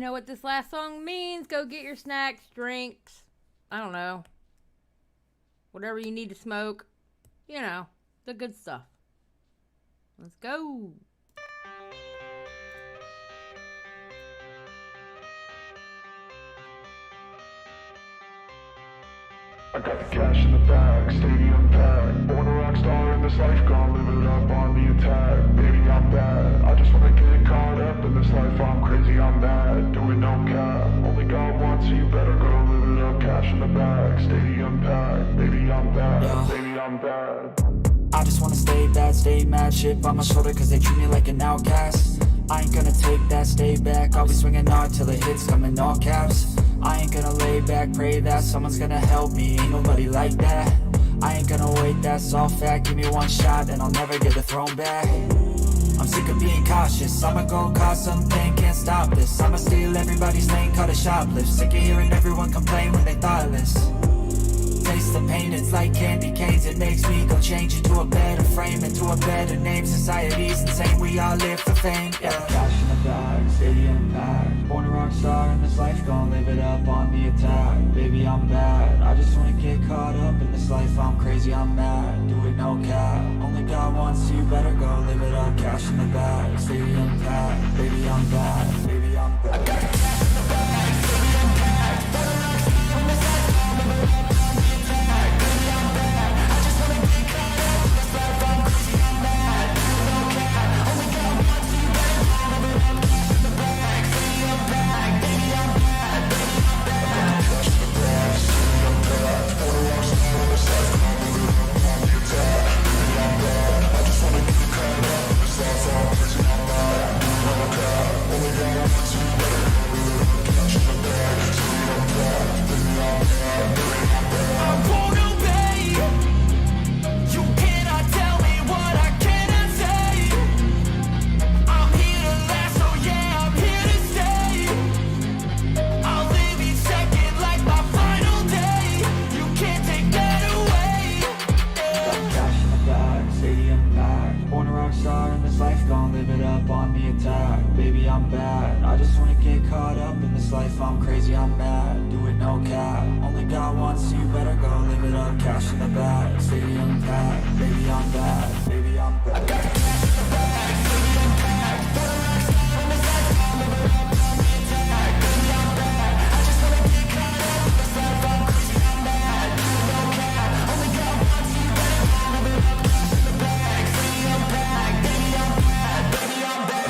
know what this last song means. Go get your snacks, drinks. I don't know. Whatever you need to smoke. You know, the good stuff. Let's go. I got the cash in the bag, stadium packed. Born a rock star in this life, gonna live it up on the attack. Baby, I'm bad. I just wanna get caught up in this life. I'm crazy, I'm mad. Doing no cap. Only God wants you, better go live it up. Cash in the bag, stadium packed. Baby, I'm bad. Yeah. Baby, I'm bad. I just wanna stay bad, stay mad. Shit on my shoulder cause they treat me like an outcast. I ain't gonna take that, stay back. I'll be swinging hard till the hits come in all caps. I ain't gonna lay back, pray that someone's gonna help me. Ain't nobody like that. I ain't gonna wait, that's all fact. Give me one shot and I'll never get the throne back. I'm sick of being cautious. I'ma go cause something, can't stop this. I'ma steal everybody's lane, cut a shoplift. Sick of hearing everyone complain when they thoughtless. Taste the pain, it's like candy canes. It makes me go change into a better frame, into a better name. Society's insane, we all live for fame. Yeah. Cash in the bag, stadium packed. Born a rock star in this life, gonna live it up on the attack. Baby, I'm bad. I just wanna get caught up in this life. I'm crazy, I'm mad. Do it no cap. Only God wants you, better go live it up. Cash in the bag, stadium packed. Baby, I'm bad. Baby, I'm bad. I got cash in the bag, stadium packed. Born a rock star in this life, gonna live it up on the attack. Baby, I'm bad. I just wanna get caught up in this life. I'm crazy, I'm mad. Do it no cap. Only God wants you, better go live it up. Cash in the bag, stadium packed. Baby, I'm bad. Baby, I'm bad. Cash in the bag, stadium packed. Born a rock star in this life, gonna live it up on the attack. Baby, I'm bad. I just wanna get caught up in this life. I'm crazy, I'm mad. Do it no cap. Only God wants you, better go live it up. Cash in the bag, stadium packed. Baby, I'm bad. Baby, I'm bad. I won't obey. You cannot tell me what I cannot say. I'm here to last, so yeah, I'm here to stay. I'll live each second like my final day. You can't take that away. Yeah. Cash in the bag, stadium packed. Born a rock star in this life, gonna live it up on the attack. Baby, I'm bad. I just wanna get caught up in this life. I'm crazy, I'm mad. Do it no cap. Only God wants you, better go live it up. Cash in the bag, stadium packed. Baby, I'm bad. Baby, I'm bad. I got cash in the bag, stadium packed. Born a rock star in this life, gonna live it up on the attack. Baby, I'm bad. I just wanna get caught up in this life. I'm crazy, I'm mad. Do it no cap. Only God wants you, better go live it up. Cash in the bag, stadium packed. Baby, I'm bad. Baby, I'm bad.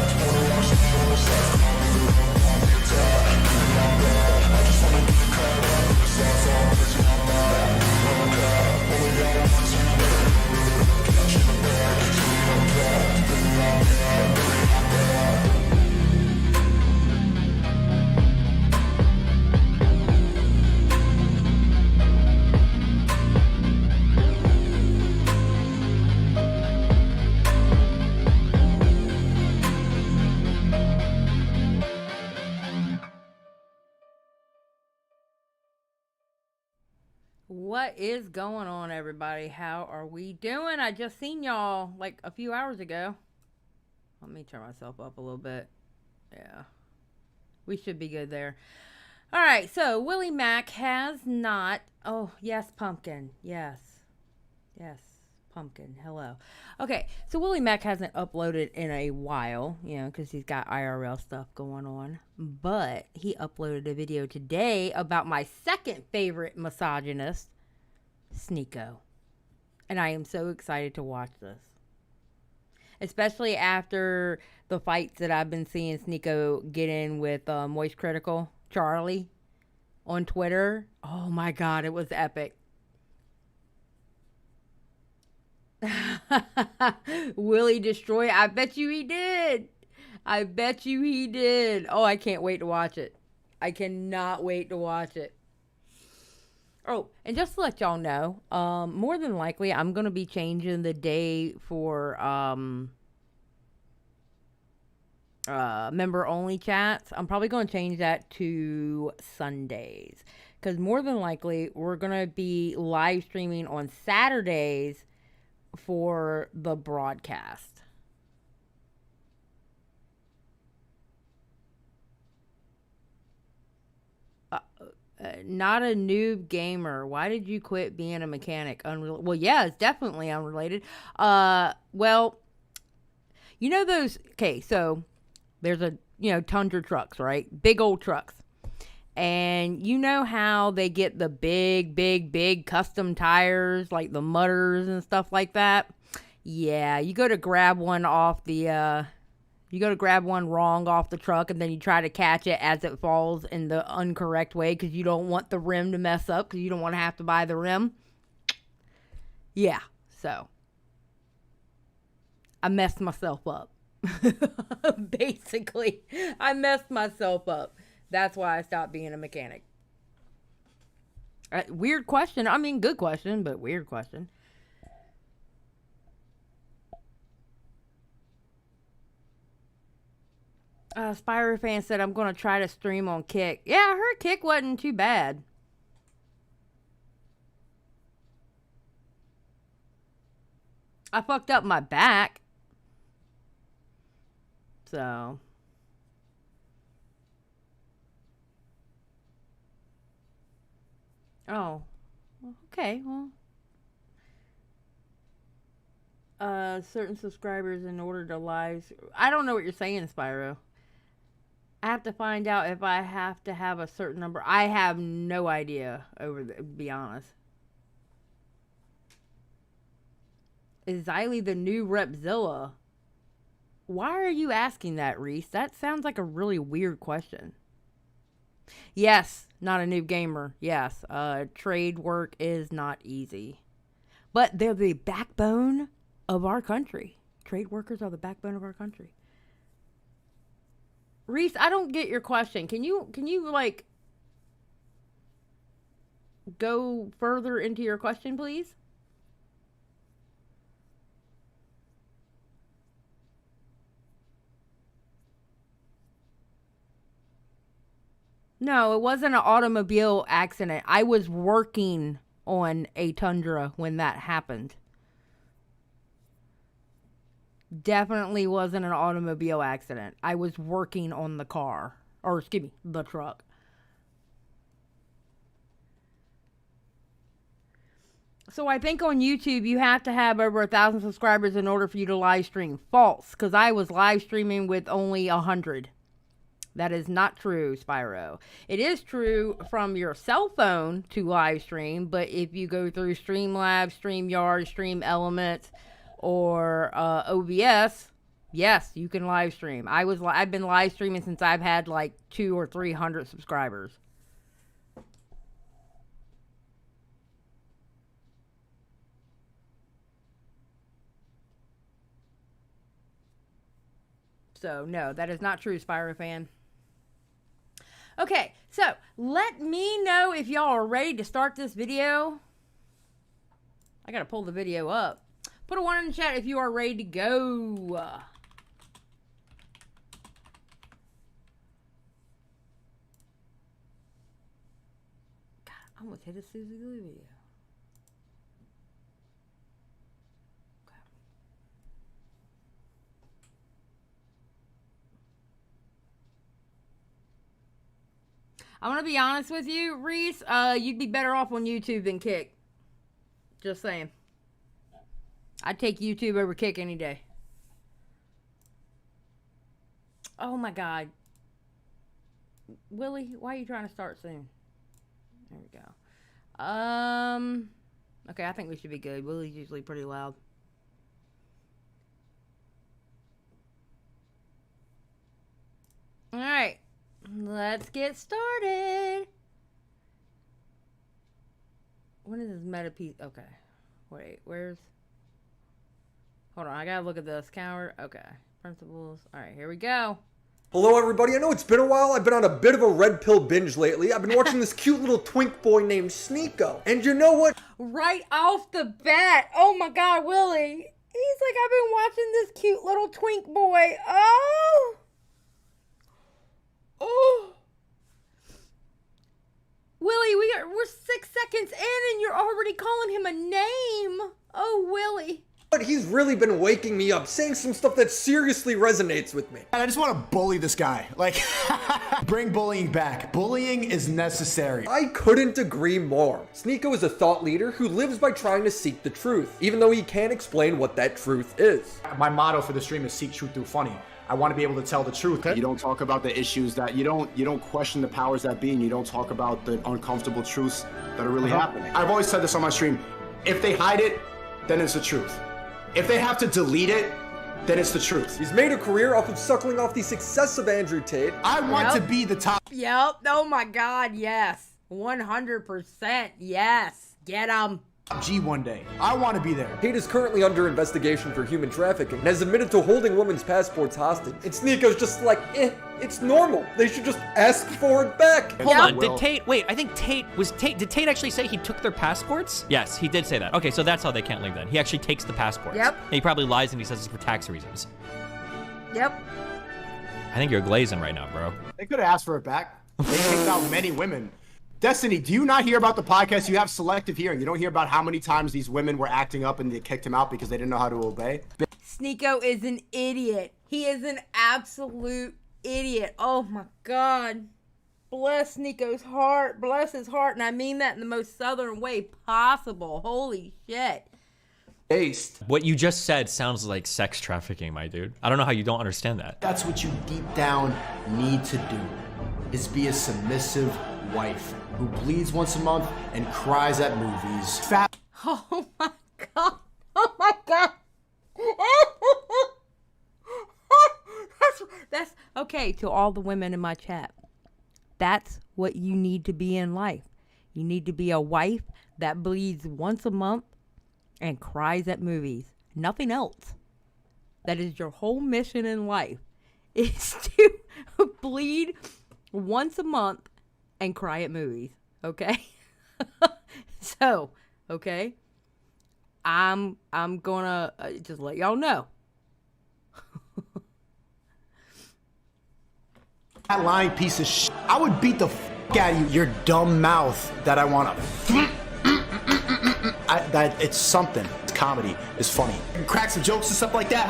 I got cash in the bag, stadium packed. Born a rock star in this life, gonna live it up on the attack. Baby, I'm bad. I just wanna get caught up in this life. I'm crazy, I'm mad. Do it no cap. Only God wants you, better go live it up. Cash in the bag, stadium packed. Baby, I'm bad. Baby, I'm bad. What is going on, everybody? How are we doing? I just seen y'all like a few hours ago. Let me turn myself up a little bit. Yeah. We should be good there. All right, so Willie Mac has not... Oh, yes, Pumpkin. Yes. Yes, Pumpkin. Hello. Okay, so Willie Mac hasn't uploaded in a while, you know, because he's got IRL stuff going on. But he uploaded a video today about my second favorite misogynist, Sneako. And I am so excited to watch this. Especially after the fights that I've been seeing Sneako get in with Moist Critical Charlie on Twitter. Oh my God, it was epic. Willie destroy. I bet you he did. I bet you he did. Oh, I can't wait to watch it. I cannot wait to watch it. Oh, and just to let y'all know, more than likely, I'm going to be changing the day for member-only chats. I'm probably going to change that to Sundays. Because more than likely, we're going to be live streaming on Saturdays for the broadcast. Not a noob gamer. Why did you quit being a mechanic? Well, yeah, it's definitely unrelated. Well, you know those. Okay, so there's Tundra trucks, right? Big old trucks. And you know how they get the big custom tires, like the mudders and stuff like that? Yeah, you go to grab one off the, you go to grab one wrong off the truck, and then you try to catch it as it falls in the incorrect way because you don't want the rim to mess up because you don't want to have to buy the rim. Yeah, so I messed myself up. Basically, I messed myself up. That's why I stopped being a mechanic. Weird question. I mean, good question, but weird question. Spyro fan said, I'm going to try to stream on Kick. Yeah, I heard Kick wasn't too bad. I fucked up my back. So... Oh, okay, well. Certain subscribers in order to live. I don't know what you're saying, Spyro. I have to find out if I have to have a certain number. I have no idea, to be honest. Is Xylie the new Repzilla? Why are you asking that, Reese? That sounds like a really weird question. Yes, not a noob gamer. Yes, trade work is not easy. But they're the backbone of our country. Trade workers are the backbone of our country. Reese, I don't get your question. Can you like go further into your question, please? No, it wasn't an automobile accident. I was working on a Tundra when that happened. Definitely wasn't an automobile accident. I was working on the car. Or, excuse me, the truck. So I think on YouTube you have to have over 1,000 subscribers in order for you to live stream. False, because I was live streaming with only 100. That is not true, Spyro. It is true from your cell phone to live stream, but if you go through Streamlabs, StreamYard, Stream Elements, or OBS, yes, you can live stream. I've been live streaming since I've had like 200 or 300 subscribers. So no, that is not true, Spyro fan. Okay, so let me know if y'all are ready to start this video. I gotta pull the video up. Put a 1 in the chat if you are ready to go. God, I almost hit a Susie Lou video. I'm gonna be honest with you, Reese. You'd be better off on YouTube than Kick. Just saying. I'd take YouTube over Kick any day. Oh my God. Willie, why are you trying to start soon? There we go. Okay, I think we should be good. Willie's usually pretty loud. All right. Let's get started. When is this meta piece? Okay. Wait, where's... Hold on, I gotta look at this. Coward. Okay. Principles. Alright, here we go. Hello everybody, I know it's been a while. I've been on a bit of a red pill binge lately. I've been watching this cute little twink boy named Sneako. And you know what? Right off the bat. Oh my God, Willie. He's like, I've been watching this cute little twink boy. Oh! Oh, Willie, we're 6 seconds in and you're already calling him a name. Oh, Willie. But he's really been waking me up, saying some stuff that seriously resonates with me. I just want to bully this guy. Like, bring bullying back. Bullying is necessary. I couldn't agree more. Sneako is a thought leader who lives by trying to seek the truth, even though he can't explain what that truth is. My motto for the stream is seek truth through funny. I want to be able to tell the truth. You don't talk about the issues that you don't question the powers that be, and you don't talk about the uncomfortable truths that are really happening. I've always said this on my stream. If they hide it, then it's the truth. If they have to delete it, then it's the truth. He's made a career off of suckling off the success of Andrew Tate. I want to be the top. Yep. Oh my God. Yes. 100%. Yes. Get him. G one day. I want to be there. Tate is currently under investigation for human trafficking and has admitted to holding women's passports hostage. And Sneako's just like, it's normal. They should just ask for it back. Hold on, did Tate actually say he took their passports? Yes, he did say that. Okay, so that's how they can't leave then. He actually takes the passports. Yep. And he probably lies and he says it's for tax reasons. Yep. I think you're glazing right now, bro. They could have asked for it back. They kicked out many women. Destiny, do you not hear about the podcast? You have selective hearing. You don't hear about how many times these women were acting up and they kicked him out because they didn't know how to obey? Sneako is an idiot. He is an absolute idiot. Oh my God. Bless Sneako's heart. Bless his heart. And I mean that in the most southern way possible. Holy shit. Based. What you just said sounds like sex trafficking, my dude. I don't know how you don't understand that. That's what you deep down need to do, is be a submissive wife who bleeds once a month and cries at movies. Fat. Oh my God. Oh my God. That's okay to all the women in my chat. That's what you need to be in life. You need to be a wife that bleeds once a month and cries at movies. Nothing else. That is your whole mission in life, is to bleed once a month and cry at movies. Okay? So, okay? I'm gonna just let y'all know. That lying piece of shit. I would beat the out of you, your dumb mouth that I want to. That it's something. It's comedy. It's funny. You crack some jokes and stuff like that.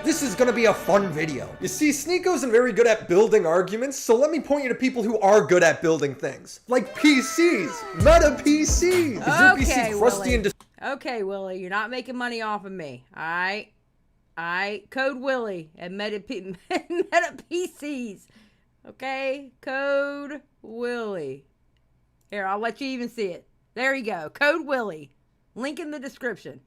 This is gonna be a fun video. You see, Sneako isn't very good at building arguments, so let me point you to people who are good at building things. Like PCs. Meta PCs. Is your PC crusty and Okay, Willie, you're not making money off of me. Alright? Code Willie at Meta PCs. Okay? Code Willie. Here, I'll let you even see it. There you go. Code Willie. Link in the description.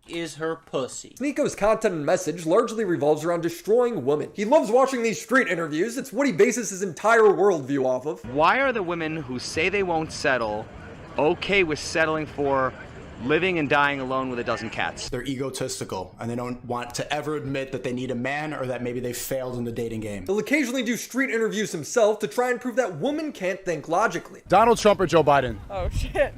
Is her pussy. Sneako's content and message largely revolves around destroying women. He loves watching these street interviews. It's what he bases his entire worldview off of. Why are the women who say they won't settle okay with settling for living and dying alone with a dozen cats? They're egotistical and they don't want to ever admit that they need a man or that maybe they failed in the dating game. He'll occasionally do street interviews himself to try and prove that women can't think logically. Donald Trump or Joe Biden? Oh shit.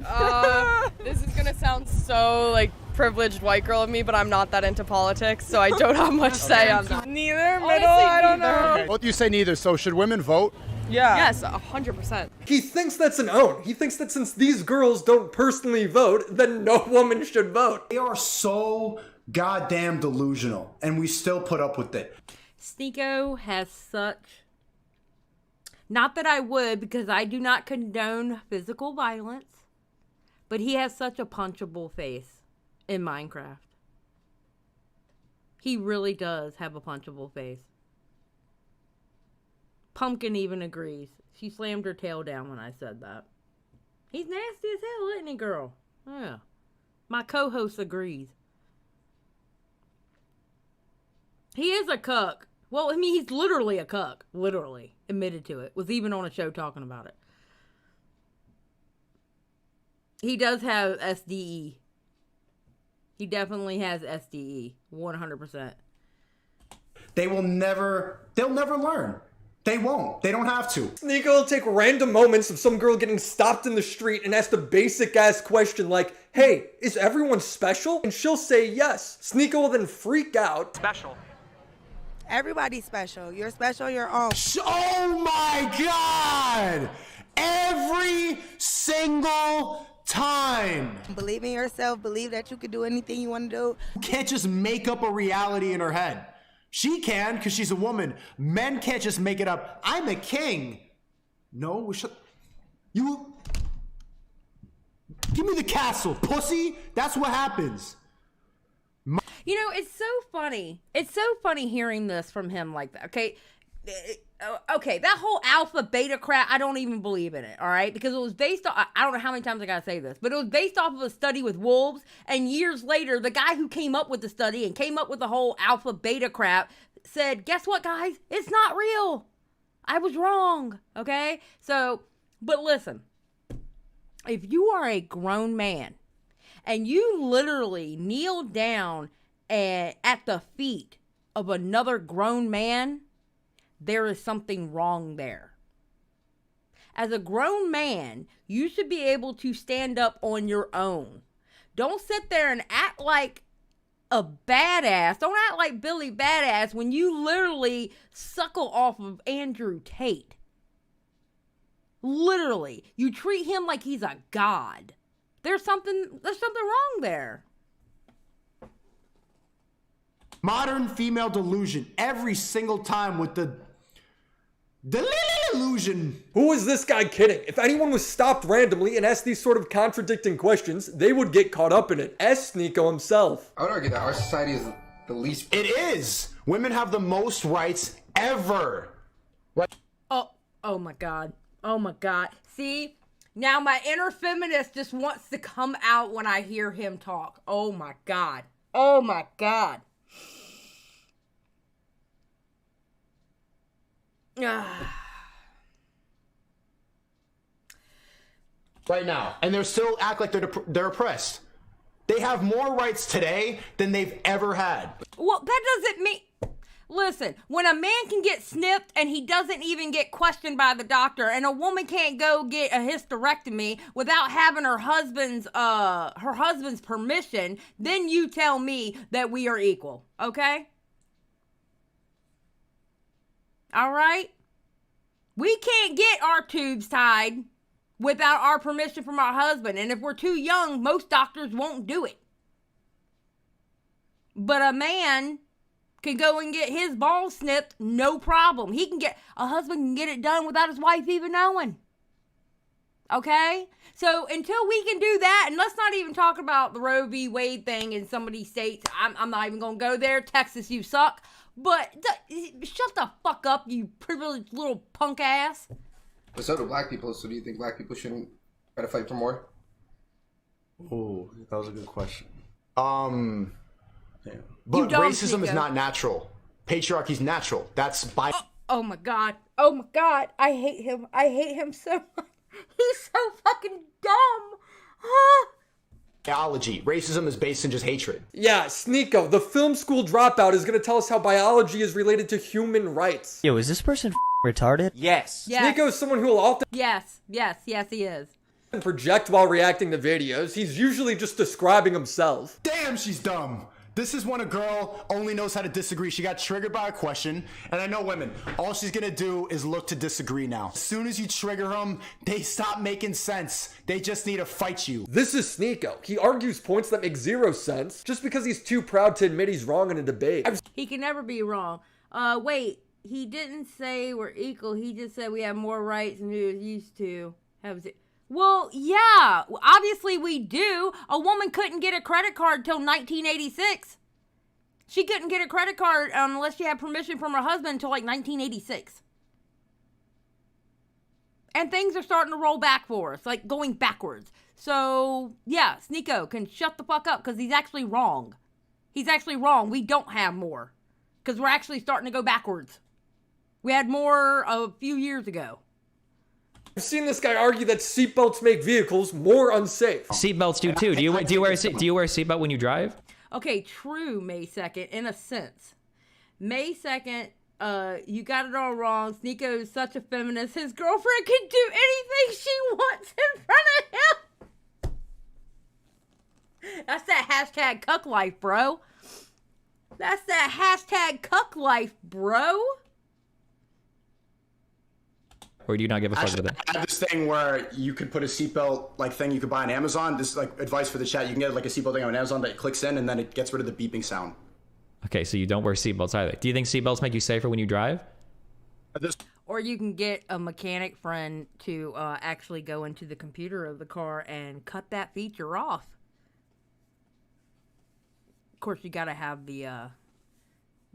This is gonna sound so like privileged white girl of me, but I'm not that into politics, so I don't have much say on that. Neither, middle, I don't know. Okay. Both you say neither, so should women vote? Yeah. Yes, 100%. He thinks that's an own. He thinks that since these girls don't personally vote, then no woman should vote. They are so goddamn delusional, and we still put up with it. Sneako has such... Not that I would, because I do not condone physical violence, but he has such a punchable face in Minecraft. He really does have a punchable face. Pumpkin even agrees. She slammed her tail down when I said that. He's nasty as hell, isn't he, girl? Yeah. My co-host agrees. He is a cuck. Well, I mean, he's literally a cuck. Literally. Admitted to it. Was even on a show talking about it. He does have SDE. He definitely has SDE. 100%. They'll never learn. They won't. They don't have to. Sneako will take random moments of some girl getting stopped in the street and ask the basic ass question like, hey, is everyone special? And she'll say yes. Sneako will then freak out. Special. Everybody's special. You're special, your own. Oh my God! Every single time. Believe in yourself. Believe that you can do anything you want to do. You can't just make up a reality in her head. She can because she's a woman. Men can't just make it up. I'm a king. No, you. Give me the castle, pussy. That's what happens. You know, it's so funny. It's so funny hearing this from him like that. Okay. Okay, that whole alpha beta crap, I don't even believe in it, all right? Because it was based on, I don't know how many times I gotta say this, but it was based off of a study with wolves, and years later, the guy who came up with the study and came up with the whole alpha beta crap said, guess what, guys? It's not real. I was wrong, okay? So, but listen, if you are a grown man and you literally kneel down at the feet of another grown man, there is something wrong there. As a grown man, you should be able to stand up on your own. Don't sit there and act like a badass. Don't act like Billy Badass when you literally suckle off of Andrew Tate. Literally. You treat him like he's a god. There's something wrong there. Modern female delusion every single time with the delusion. Who is this guy kidding? If anyone was stopped randomly and asked these sort of contradicting questions, they would get caught up in it. As Sneako himself. I would argue that our society is the least. It is. Women have the most rights ever. Right? Oh my God. Oh my God. See? Now my inner feminist just wants to come out when I hear him talk. Oh my God. Oh my God. Right now, and they still act like they're oppressed. They have more rights today than they've ever had. Well, that doesn't mean. Listen, when a man can get snipped and he doesn't even get questioned by the doctor, and a woman can't go get a hysterectomy without having her husband's permission, then you tell me that we are equal, okay? All right? We can't get our tubes tied without our permission from our husband. And if we're too young, most doctors won't do it. But a man can go and get his balls snipped, no problem. A husband can get it done without his wife even knowing. Okay? So until we can do that, and let's not even talk about the Roe v. Wade thing in some of these states. I'm not even going to go there. Texas, you suck. But shut the fuck up, you privileged little punk ass. But so do black people. So do you think black people shouldn't try to fight for more? Oh, that was a good question. But racism is not natural. Patriarchy is natural. That's by. Oh my God. Oh my God. I hate him. I hate him so much. He's so fucking dumb. Biology. Racism is based in just hatred. Yeah, Sneako, the film school dropout, is going to tell us how biology is related to human rights. Yo, is this person retarded? Yes. Sneako is someone who will often Yes, he is. project while reacting to videos. He's usually just describing himself. Damn, she's dumb. This is when a girl only knows how to disagree. She got triggered by a question, and I know women, all she's gonna do is look to disagree now. As soon as you trigger them, they stop making sense. They just need to fight you. This is Sneako. He argues points that make zero sense just because he's too proud to admit he's wrong in a debate. He can never be wrong. Wait, he didn't say we're equal. He just said we have more rights than we used to have. Well, yeah, obviously we do. A woman couldn't get a credit card till 1986. She couldn't get a credit card unless she had permission from her husband until like 1986. And things are starting to roll back for us, like going backwards. So, yeah, Sneako can shut the fuck up because he's actually wrong. He's actually wrong. We don't have more because we're actually starting to go backwards. We had more a few years ago. I've seen this guy argue that seatbelts make vehicles more unsafe. Seatbelts do too. Do you wear a seatbelt when you drive? Okay, true, May 2nd, in a sense. May 2nd, you got it all wrong. Sneako is such a feminist. His girlfriend can do anything she wants in front of him. That's that hashtag cuck life, bro. That's that hashtag cuck life, bro. Or do you not give a fuck with it? I have this thing where you could put a seatbelt like thing you could buy on Amazon. This is like advice for the chat. You can get like a seatbelt thing on Amazon that clicks in and then it gets rid of the beeping sound. Okay, so you don't wear seatbelts either. Do you think seatbelts make you safer when you drive? Or you can get a mechanic friend to actually go into the computer of the car and cut that feature off. Of course, you got to have the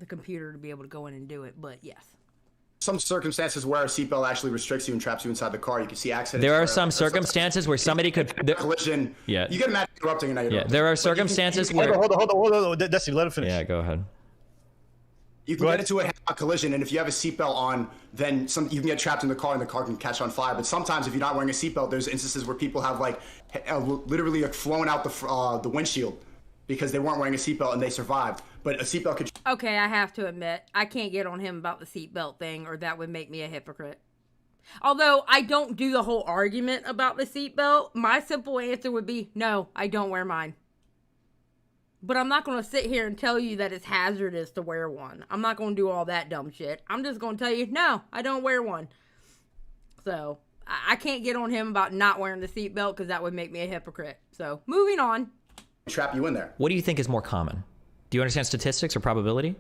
computer to be able to go in and do it, but yes. Some circumstances where a seatbelt actually restricts you and traps you inside the car. You can see accidents. There are some circumstances where somebody could collision. Yeah. You get mad interrupting and now you're Yeah, there are circumstances where. Hold on. Destiny, let him finish. Yeah, go ahead. You can get into a collision, and if you have a seatbelt on, then you can get trapped in the car, and the car can catch on fire. But sometimes, if you're not wearing a seatbelt, there's instances where people have like literally like flown out the windshield because they weren't wearing a seatbelt and they survived. But a seatbelt could. Okay, I have to admit, I can't get on him about the seatbelt thing, or that would make me a hypocrite. Although I don't do the whole argument about the seatbelt, my simple answer would be no, I don't wear mine. But I'm not going to sit here and tell you that it's hazardous to wear one. I'm not going to do all that dumb shit. I'm just going to tell you, no, I don't wear one. So, I can't get on him about not wearing the seatbelt because that would make me a hypocrite. So, moving on. Trap you in there. What do you think is more common? Do you understand statistics or probability?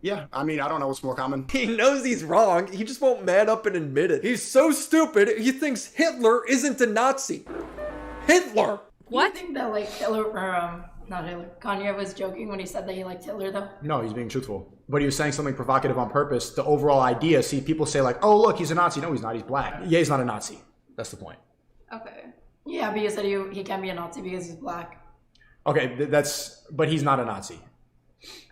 Yeah, I mean, I don't know what's more common. He knows he's wrong. He just won't man up and admit it. He's so stupid, he thinks Hitler isn't a Nazi. Hitler! What? You think that like Hitler or not Hitler, Kanye was joking when he said that he liked Hitler though? No, he's being truthful. But he was saying something provocative on purpose. The overall idea, see, people say like, oh look, he's a Nazi. No, he's not, he's black. Yeah, he's not a Nazi. That's the point. Okay. Yeah, but you said he can't be a Nazi because he's black. Okay, but he's not a Nazi.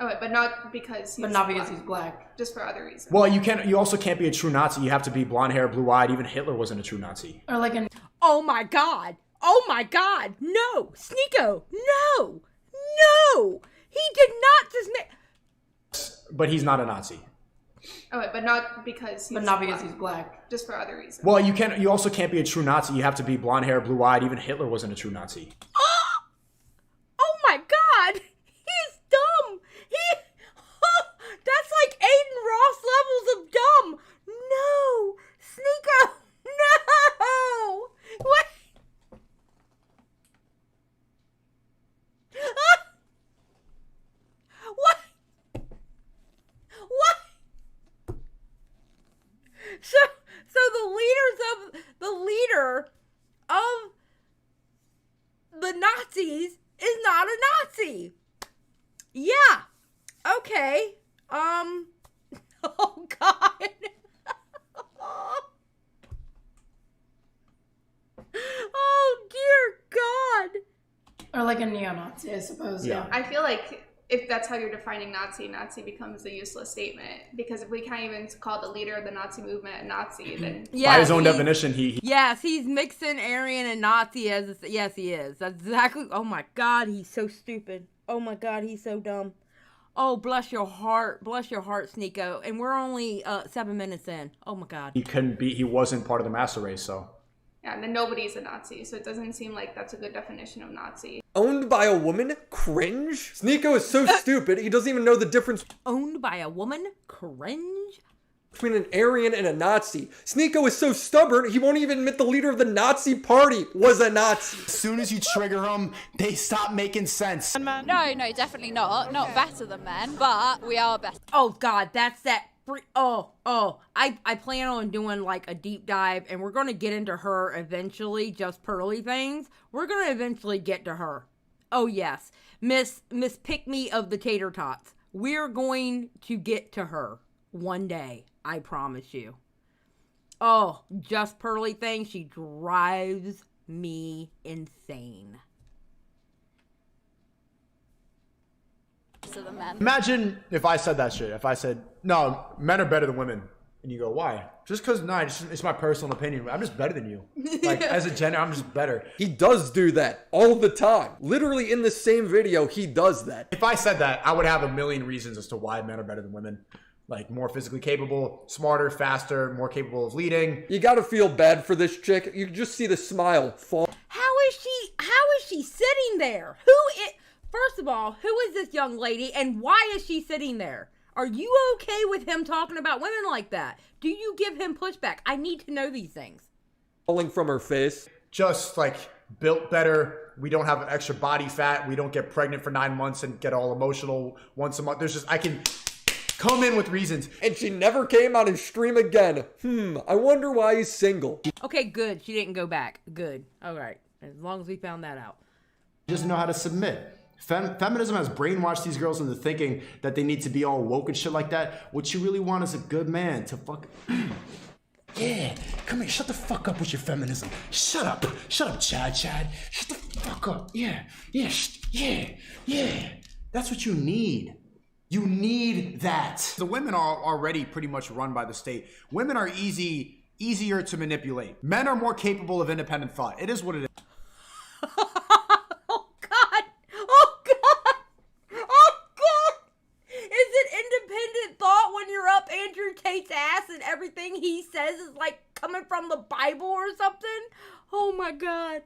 Oh, but not because he's because he's black. Just for other reasons. Well, you also can't be a true Nazi. You have to be blonde hair, blue eyed. Even Hitler wasn't a true Nazi. Or like oh my god. Oh my god, no! Sneako, no! No! He did not just make... But he's not a Nazi. Oh, but not because he's black. Just for other reasons. Well, you also can't be a true Nazi. You have to be blonde hair, blue eyed. Even Hitler wasn't a true Nazi. Oh my god! He's dumb! That's like Aiden Ross levels of dumb! No! Sneako, no! What? What? So the leader of the Nazis is not a Nazi. Yeah. Okay. Oh god. Oh dear God. Or like a neo-Nazi, I suppose. Yeah. I feel like if that's how you're defining Nazi becomes a useless statement. Because if we can't even call the leader of the Nazi movement a Nazi, then... By his own definition, Yes, he's mixing Aryan and Nazi as... Yes, he is. That's exactly... Oh my God, he's so stupid. Oh my God, he's so dumb. Oh, bless your heart. Bless your heart, Sneako. And we're only 7 minutes in. Oh my God. He wasn't part of the master race, so... Yeah, and then nobody's a Nazi, so it doesn't seem like that's a good definition of Nazi. Owned by a woman? Cringe? Sneako is so stupid, he doesn't even know the difference. Owned by a woman? Cringe? Between an Aryan and a Nazi. Sneako is so stubborn, he won't even admit the leader of the Nazi party was a Nazi. As soon as you trigger them, they stop making sense. No, definitely not. Not better than men, but we are better. Oh God, that's that. I plan on doing like a deep dive, and we're going to get into her eventually, just pearly things. We're going to eventually get to her. Oh yes, Miss Pick Me of the Tater Tots. We're going to get to her one day, I promise you. Oh, just pearly things. She drives me insane. To the men. Imagine if I said that shit. If I said, no, men are better than women. And you go, why? Just because, it's my personal opinion. I'm just better than you. Like, as a gender, I'm just better. He does do that all the time. Literally in the same video, he does that. If I said that, I would have a million reasons as to why men are better than women. Like, more physically capable, smarter, faster, more capable of leading. You gotta feel bad for this chick. You just see the smile fall. How is she sitting there? First of all, who is this young lady and why is she sitting there? Are you okay with him talking about women like that? Do you give him pushback? I need to know these things. Falling from her face. Just like built better. We don't have extra body fat. We don't get pregnant for 9 months and get all emotional once a month. There's just, I can come in with reasons. And she never came on his stream again. I wonder why he's single. Okay, good. She didn't go back. Good. All right. As long as we found that out. She doesn't know how to submit. Feminism has brainwashed these girls into thinking that they need to be all woke and shit like that. What you really want is a good man to fuck... Yeah, come here, shut the fuck up with your feminism. Shut up, Chad. Shut the fuck up. Yeah. That's what you need. You need that. The women are already pretty much run by the state. Women are easier to manipulate. Men are more capable of independent thought. It is what it is. Andrew Tate's ass and everything he says is like coming from the Bible or something. Oh my God.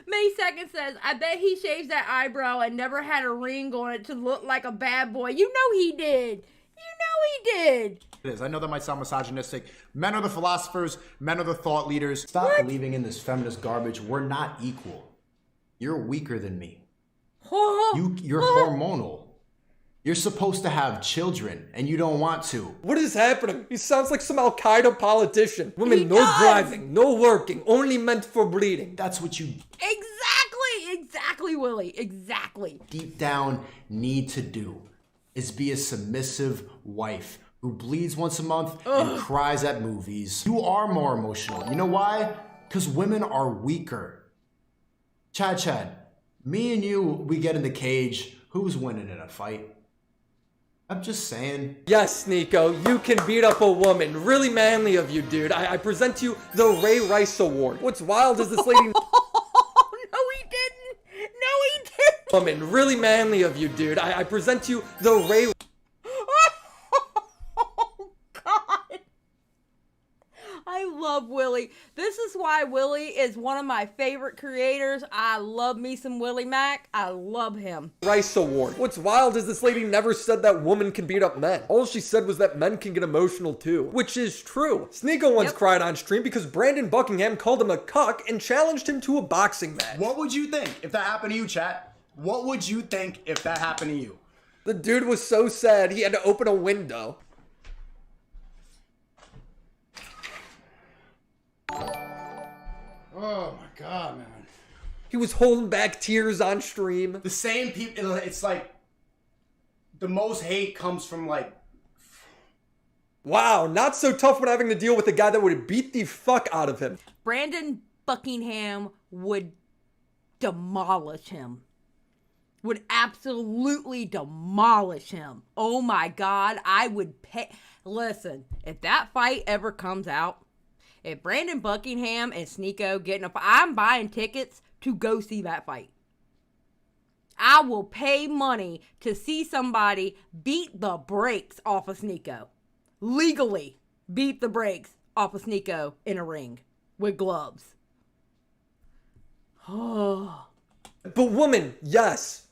May 2nd says, I bet he shaves that eyebrow and never had a ring on it to look like a bad boy. You know he did. It is. I know that might sound misogynistic. Men are the philosophers. Men are the thought leaders. Stop believing in this feminist garbage. We're not equal. You're weaker than me. You're hormonal. You're supposed to have children, and you don't want to. What is happening? He sounds like some Al-Qaeda politician. Women, no driving, no working, only meant for bleeding. That's what you... Exactly, Willie. Exactly. Deep down need to do is be a submissive wife who bleeds once a month and cries at movies. You are more emotional. You know why? Because women are weaker. Chad, me and you, we get in the cage. Who's winning in a fight? I'm just saying. Yes, Sneako, you can beat up a woman. Really manly of you, dude. I present to you the Ray Rice Award. What's wild is this lady... Woman, really manly of you, dude. I present to you the Ray... Oh, God. I love Willie. This is why Willie is one of my favorite creators. I love me some Willie Mac. I love him. Rice Award. What's wild is this lady never said that women can beat up men. All she said was that men can get emotional too, which is true. Sneako once cried on stream because Brandon Buckingham called him a cuck and challenged him to a boxing match. What would you think if that happened to you, chat? What would you think if that happened to you? The dude was so sad he had to open a window. Oh my God, man. He was holding back tears on stream. The same people, it's like the most hate comes from like... Wow, not so tough when having to deal with a guy that would beat the fuck out of him. Brandon Buckingham would demolish him. Would absolutely demolish him. Oh my God, I would pay. Listen, if that fight ever comes out, if Brandon Buckingham and Sneako get in a fight, I'm buying tickets to go see that fight. I will pay money to see somebody beat the brakes off of Sneako. Legally beat the brakes off of Sneako in a ring with gloves. Oh. But woman, yes,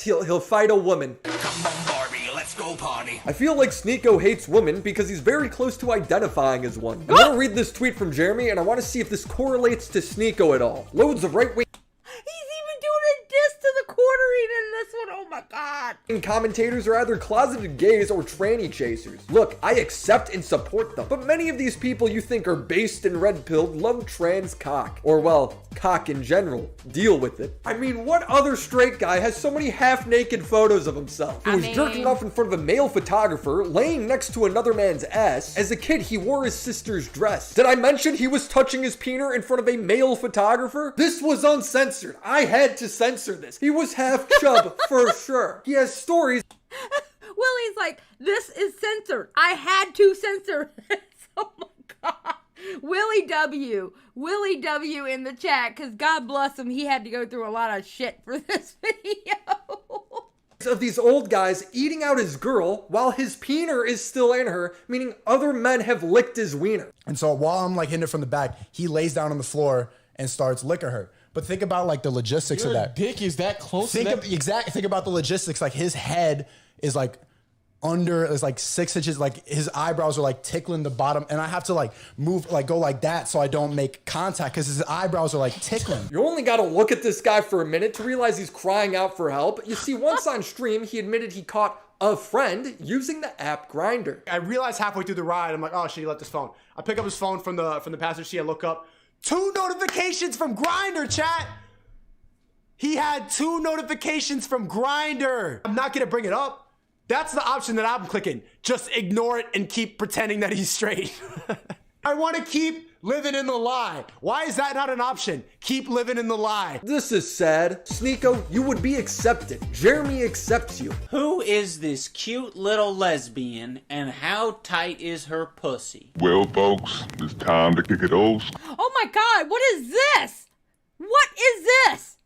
he'll fight a woman. Come on, Barbie, let's go party. I feel like Sneako hates women because he's very close to identifying as one. I'm gonna read this tweet from Jeremy and I want to see if this correlates to Sneako at all. Loads of right-wing... He's even doing a diss to the quartering in this one. Oh my God. Commentators are either closeted gays or tranny chasers. Look, I accept and support them. But many of these people you think are based and red-pilled love trans cock. Or, well, cock in general. Deal with it. I mean, what other straight guy has so many half-naked photos of himself? He was jerking off in front of a male photographer, laying next to another man's ass. As a kid, he wore his sister's dress. Did I mention he was touching his peener in front of a male photographer? This was uncensored. I had to censor this. He was half chub for sure. He has stories. Willie's like, this is censored. I had to censor this. Oh my God. Willie W in the chat, because God bless him, he had to go through a lot of shit for this video. Of these old guys eating out his girl while his peener is still in her, meaning other men have licked his wiener. And so while I'm like hitting it from the back, he lays down on the floor and starts licking her. But think about like the logistics of that. Dick is that close. Think about the logistics. Like his head is like under, is like 6 inches. Like his eyebrows are like tickling the bottom, and I have to like move, like go like that so I don't make contact because his eyebrows are like tickling. You only got to look at this guy for a minute to realize he's crying out for help. You see, once on stream, he admitted he caught a friend using the app Grindr. I realized halfway through the ride, I'm like, oh shit, he left his phone. I pick up his phone from the passenger seat. I look up, 2 notifications from Grindr, chat. He had 2 notifications from Grindr. I'm not gonna bring it up. That's the option that I'm clicking. Just ignore it and keep pretending that he's straight. I want to keep living in the lie. Why is that not an option? Keep living in the lie. This is sad. Sneako, you would be accepted. Jeremy accepts you. Who is this cute little lesbian and how tight is her pussy? Well, folks, it's time to kick it old Oh my God, what is this? What is this?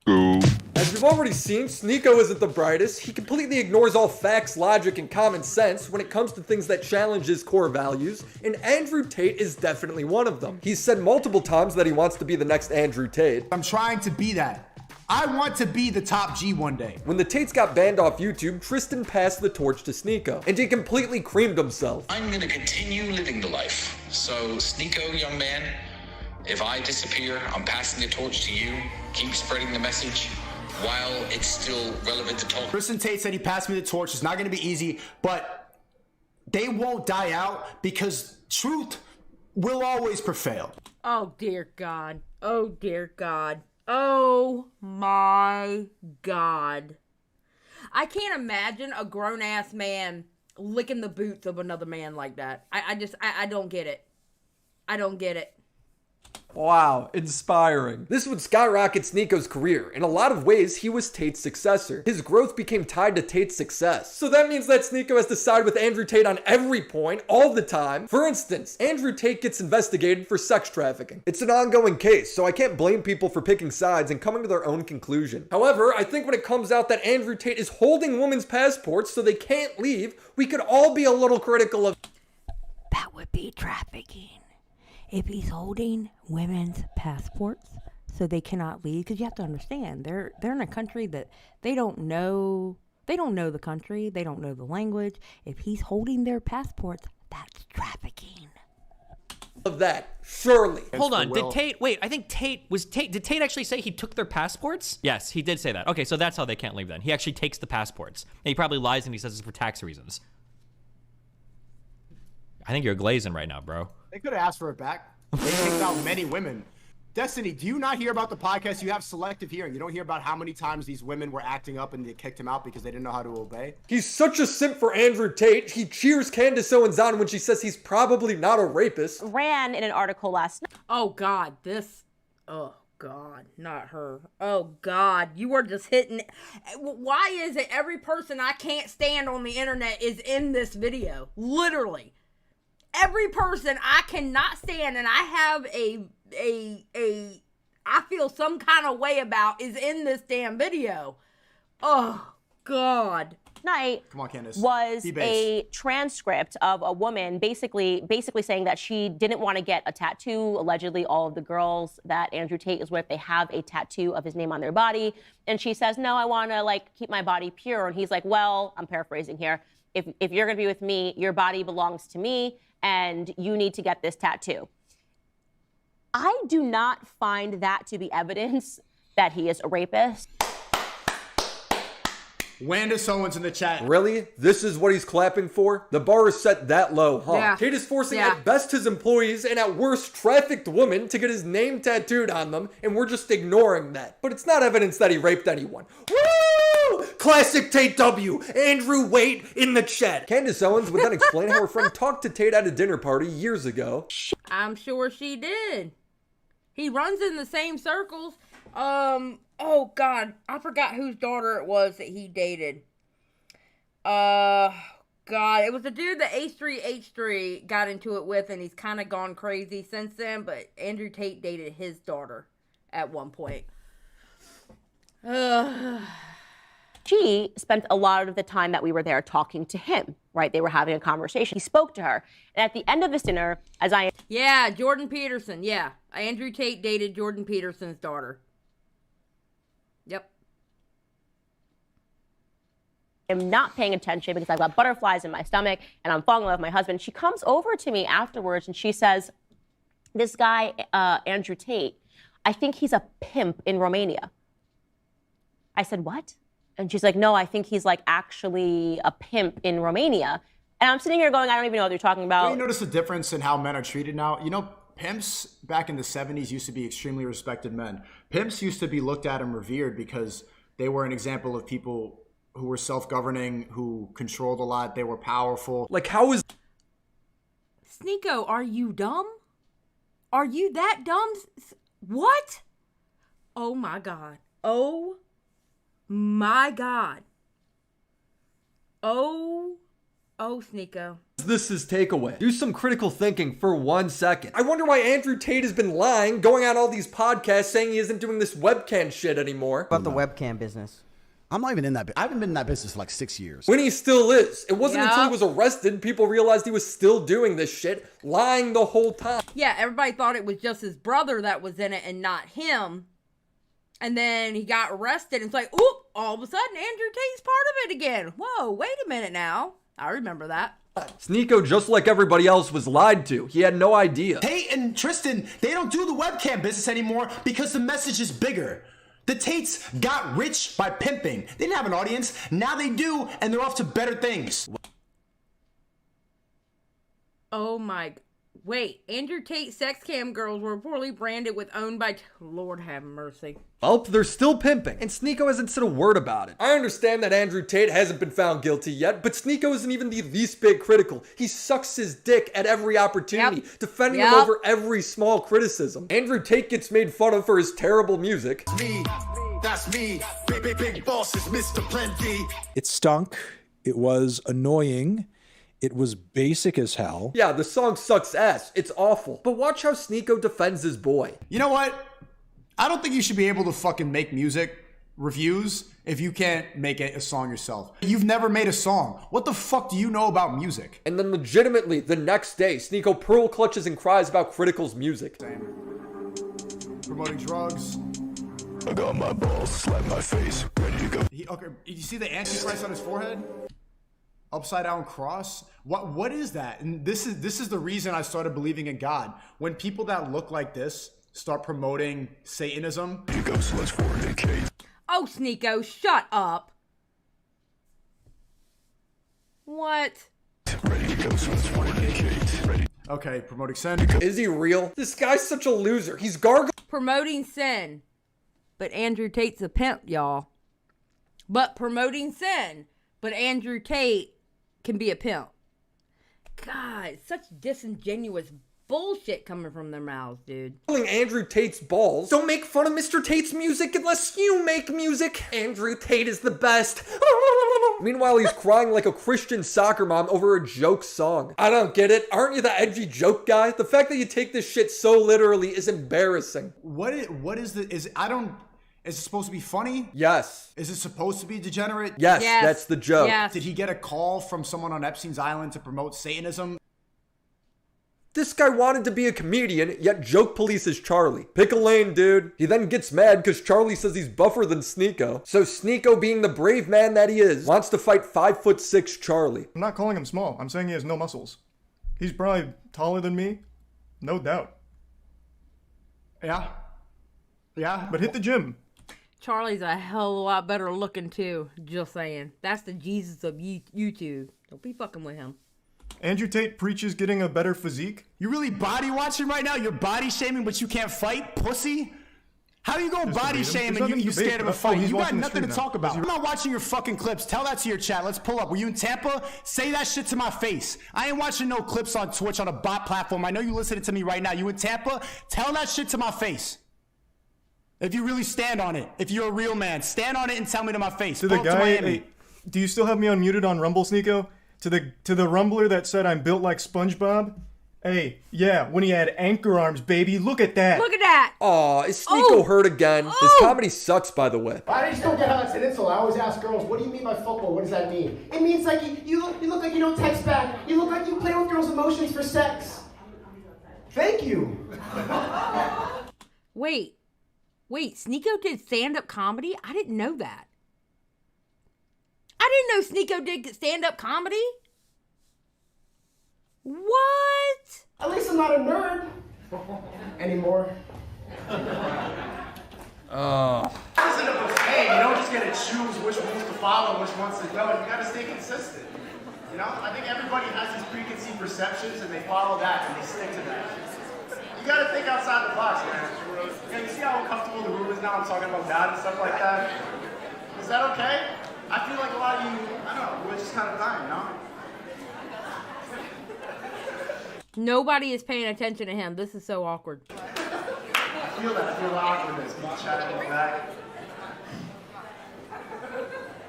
school. As we've already seen, Sneako isn't the brightest. He completely ignores all facts, logic, and common sense when it comes to things that challenge his core values, and Andrew Tate is definitely one of them. He's said multiple times that he wants to be the next Andrew Tate. I'm trying to be that. I want to be the top G one day. When the Tates got banned off YouTube, Tristan passed the torch to Sneako, and he completely creamed himself. I'm gonna continue living the life. So, Sneako, young man, if I disappear, I'm passing the torch to you. Keep spreading the message while it's still relevant to talk. Tristan Tate said he passed me the torch. It's not going to be easy, but they won't die out because truth will always prevail. Oh, dear God. Oh, dear God. Oh, my God. I can't imagine a grown-ass man licking the boots of another man like that. I don't get it. I don't get it. Wow, inspiring. This would skyrocket Sneako's career. In a lot of ways, he was Tate's successor. His growth became tied to Tate's success. So that means that Sneako has to side with Andrew Tate on every point, all the time. For instance, Andrew Tate gets investigated for sex trafficking. It's an ongoing case, so I can't blame people for picking sides and coming to their own conclusion. However, I think when it comes out that Andrew Tate is holding women's passports so they can't leave, we could all be a little critical of... That would be trafficking. If he's holding women's passports so they cannot leave, because you have to understand, they're in a country that they don't know the country, they don't know the language. If he's holding their passports, that's trafficking. Of that, surely. Hold on, did Tate actually say he took their passports? Yes, he did say that. Okay, so that's how they can't leave then. He actually takes the passports. And he probably lies and he says it's for tax reasons. I think you're glazing right now, bro. They could have asked for it back. They kicked out many women. Destiny, do you not hear about the podcast? You have selective hearing. You don't hear about how many times these women were acting up and they kicked him out because they didn't know how to obey? He's such a simp for Andrew Tate. He cheers Candace Owens on when she says he's probably not a rapist. Ran in an article last night. Oh, God, this... Oh, God, not her. Oh, God, you are just hitting... Why is it every person I can't stand on the internet is in this video? Literally. Every person I cannot stand and I have I feel some kind of way about is in this damn video. Oh, God. Night Come on, Candace. Was a transcript of a woman basically saying that she didn't want to get a tattoo. Allegedly, all of the girls that Andrew Tate is with, they have a tattoo of his name on their body. And she says, no, I want to like keep my body pure. And he's like, well, I'm paraphrasing here. If you're going to be with me, your body belongs to me. And you need to get this tattoo. I do not find that to be evidence that he is a rapist. Candace Owens in the chat. Really? This is what he's clapping for? The bar is set that low, huh? Yeah. Tate is forcing at best his employees and at worst trafficked women to get his name tattooed on them, and we're just ignoring that. But it's not evidence that he raped anyone. Woo! Classic Tate W. Andrew Waite in the chat. Candace Owens would then explain how her friend talked to Tate at a dinner party years ago. I'm sure she did. He runs in the same circles. Oh, God. I forgot whose daughter it was that he dated. God. It was the dude that H3 got into it with, and he's kind of gone crazy since then, but Andrew Tate dated his daughter at one point. She spent a lot of the time that we were there talking to him, right? They were having a conversation. He spoke to her. And at the end of this dinner, Yeah, Jordan Peterson. Yeah. Andrew Tate dated Jordan Peterson's daughter. Yep. I'm not paying attention because I've got butterflies in my stomach and I'm falling in love with my husband. She comes over to me afterwards and she says, this guy, Andrew Tate, I think he's a pimp in Romania. I said, what? And she's like, no, I think he's like actually a pimp in Romania. And I'm sitting here going, I don't even know what you're talking about. Do you notice the difference in how men are treated now? You know, pimps back in the 70s used to be extremely respected men. Pimps used to be looked at and revered because they were an example of people who were self-governing, who controlled a lot, they were powerful. Like, how is... Sneako, are you dumb? Are you that dumb? What? Oh my God. Oh my God. Oh, Sneako. This is takeaway. Do some critical thinking for 1 second. I wonder why Andrew Tate has been lying, going on all these podcasts saying he isn't doing this webcam shit anymore. About the webcam business. I'm not even in that. I haven't been in that business for like 6 years. When he still is. It wasn't until he was arrested people realized he was still doing this shit, lying the whole time. Yeah, everybody thought it was just his brother that was in it and not him. And then he got arrested and it's like, oop, all of a sudden Andrew Tate's part of it again. Whoa, wait a minute now. I remember that. Sneako, just like everybody else, was lied to. He had no idea. Tate and Tristan, they don't do the webcam business anymore because the message is bigger. The Tates got rich by pimping. They didn't have an audience. Now they do, and they're off to better things. Oh my... Wait, Andrew Tate sex cam girls were poorly branded with owned by... Lord have mercy. Well, they're still pimping, and Sneako hasn't said a word about it. I understand that Andrew Tate hasn't been found guilty yet, but Sneako isn't even the least bit critical. He sucks his dick at every opportunity, defending him over every small criticism. Andrew Tate gets made fun of for his terrible music. That's me, big boss is Mr. Plenty. It stunk. It was annoying. It was basic as hell. Yeah, the song sucks ass. It's awful. But watch how Sneako defends his boy. You know what? I don't think you should be able to fucking make music reviews if you can't make a song yourself. You've never made a song. What the fuck do you know about music? And then legitimately, the next day, Sneako pearl clutches and cries about Critical's music. Promoting drugs. I got my balls, slap my face, ready to go. Okay, you see the Antichrist on his forehead? Upside down cross? What is that? And this is the reason I started believing in God. When people that look like this start promoting Satanism. He goes, let's fornicate. Oh, Sneako, shut up. What? Ready to go, so let's fornicate. Ready. Okay, promoting sin. Is he real? This guy's such a loser. He's gargling. Promoting sin. But Andrew Tate's a pimp, y'all. But promoting sin. But Andrew Tate can be a pimp. God, such disingenuous bullshit coming from their mouths, dude. Andrew Tate's balls. Don't make fun of Mr. Tate's music unless you make music. Andrew Tate is the best. Meanwhile, he's crying like a Christian soccer mom over a joke song. I don't get it. Aren't you the edgy joke guy? The fact that you take this shit so literally is embarrassing. Is it supposed to be funny? Yes. Is it supposed to be degenerate? Yes, that's the joke. Yes. Did he get a call from someone on Epstein's Island to promote Satanism? This guy wanted to be a comedian, yet joke polices Charlie. Pick a lane, dude. He then gets mad because Charlie says he's buffer than Sneako. So Sneako, being the brave man that he is, wants to fight 5'6" Charlie. I'm not calling him small. I'm saying he has no muscles. He's probably taller than me. No doubt. Yeah. Yeah. But hit the gym. Charlie's a hell of a lot better looking too. Just saying. That's the Jesus of YouTube. Don't be fucking with him. Andrew Tate preaches getting a better physique. You really body watching right now? You're body shaming, but you can't fight, pussy? How you gonna body shame and you scared of a fight? You got nothing to talk about. I'm not watching your fucking clips. Tell that to your chat. Let's pull up. Were you in Tampa? Say that shit to my face. I ain't watching no clips on Twitch on a bot platform. I know you listening to me right now. You in Tampa? Tell that shit to my face. If you really stand on it, if you're a real man, stand on it and tell me to my face. To the guy, hey, do you still have me unmuted on Rumble, Sneako? To the Rumbler that said I'm built like SpongeBob, Hey, yeah, when he had anchor arms, baby. Look at that. Look at that. Aw, is Sneako hurt again? His comedy sucks, by the way. I just don't get how that's an insult. I always ask girls, what do you mean by football? What does that mean? It means like you look like you don't text back. You look like you play with girls' emotions for sex. Thank you. Wait, Sneako did stand-up comedy? I didn't know that. I didn't know Sneako did stand-up comedy. What? At least I'm not a nerd anymore. Oh. This isn't a buffet. You don't just get to choose which rules to follow, which ones to go. You got to stay consistent. You know, I think everybody has these preconceived perceptions, and they follow that, and they stick to that. You got to think outside the box, man. You know, you see how uncomfortable the room is now? I'm talking about God and stuff like that. Is that okay? I feel like a lot of you, I don't know, we're just kind of dying, you know? Nobody is paying attention to him. This is so awkward. I feel that. I feel the awkwardness. People chatting in the back.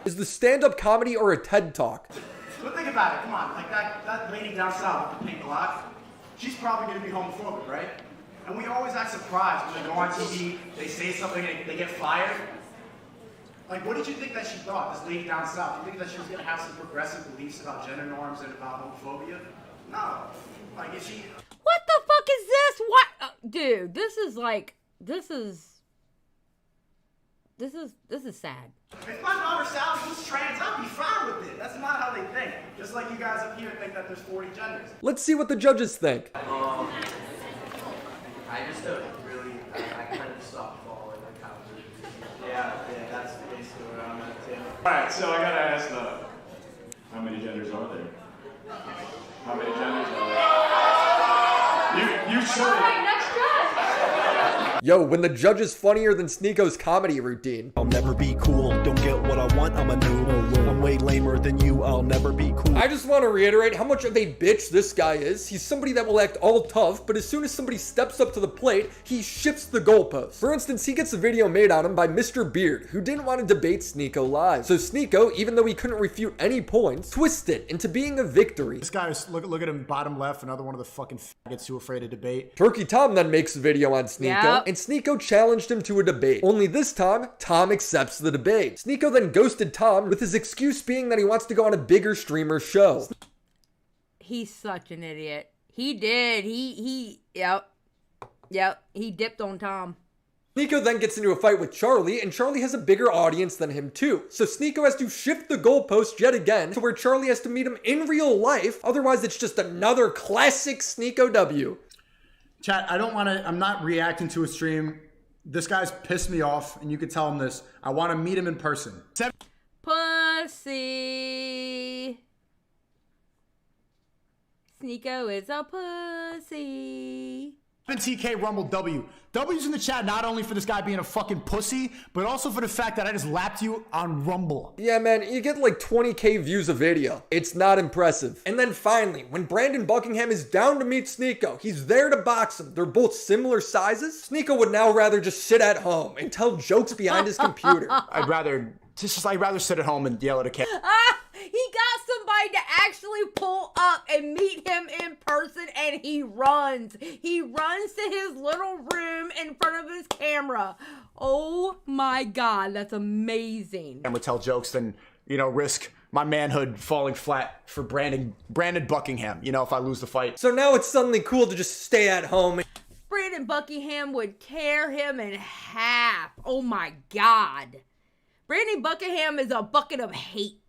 Is the stand-up comedy or a TED Talk? But think about it. Come on. Like that lady down south with the pink block, she's probably going to be homophobic, right? And we always act surprised when they go on TV, they say something, and they get fired. Like, what did you think that she thought, this lady down south? You think that she was going to have some progressive beliefs about gender norms and about homophobia? No. Like, if she... What the fuck is this? What? Dude, this is like, this is sad. If my daughter Sally was trans, I'd be fine with it. That's not how they think. Just like you guys up here think that there's 40 genders. Let's see what the judges think. I just don't really, I kind of stopped following like how yeah, that's basically where I'm at too. Alright, so I gotta ask though, how many genders are there? How many genders are there? You should. Alright, next judge! Yo, when the judge is funnier than Sneako's comedy routine. I'll never be cool. Don't get what I want, I'm a noob. I'm way lamer than you, I'll never be cool. I just want to reiterate how much of a bitch this guy is. He's somebody that will act all tough, but as soon as somebody steps up to the plate, he shifts the goalpost. For instance, he gets a video made on him by Mr. Beard, who didn't want to debate Sneako live. So Sneako, even though he couldn't refute any points, twisted it into being a victory. This guy is, look at him bottom left, another one of the fucking faggots who are afraid to debate. Turkey Tom then makes a video on Sneako, and Sneako challenged him to a debate. Only this time, Tom accepts the debate. Sneako then ghosted Tom, with his excuse being that he wants to go on a bigger streamer show. He's such an idiot. He did. Yep, he dipped on Tom. Sneako then gets into a fight with Charlie, and Charlie has a bigger audience than him too. So Sneako has to shift the goalpost yet again to where Charlie has to meet him in real life. Otherwise, it's just another classic Sneako W. Chat, I'm not reacting to a stream. This guy's pissed me off, and you can tell him this. I want to meet him in person. Pussy. Sneako is a pussy. TK Rumble W. W's in the chat not only for this guy being a fucking pussy, but also for the fact that I just lapped you on Rumble. Yeah, man, you get like 20k views a video. It's not impressive. And then finally, when Brandon Buckingham is down to meet Sneako, he's there to box him. They're both similar sizes. Sneako would now rather just sit at home and tell jokes behind his computer. I'd rather sit at home and yell at a cat. He got somebody to actually pull up and meet him in person, and he runs. He runs to his little room in front of his camera. Oh my God, that's amazing. And would tell jokes than, risk my manhood falling flat for Brandon Buckingham, if I lose the fight. So now it's suddenly cool to just stay at home. Brandon Buckingham would tear him in half. Oh my God. Brandon Buckingham is a bucket of hate.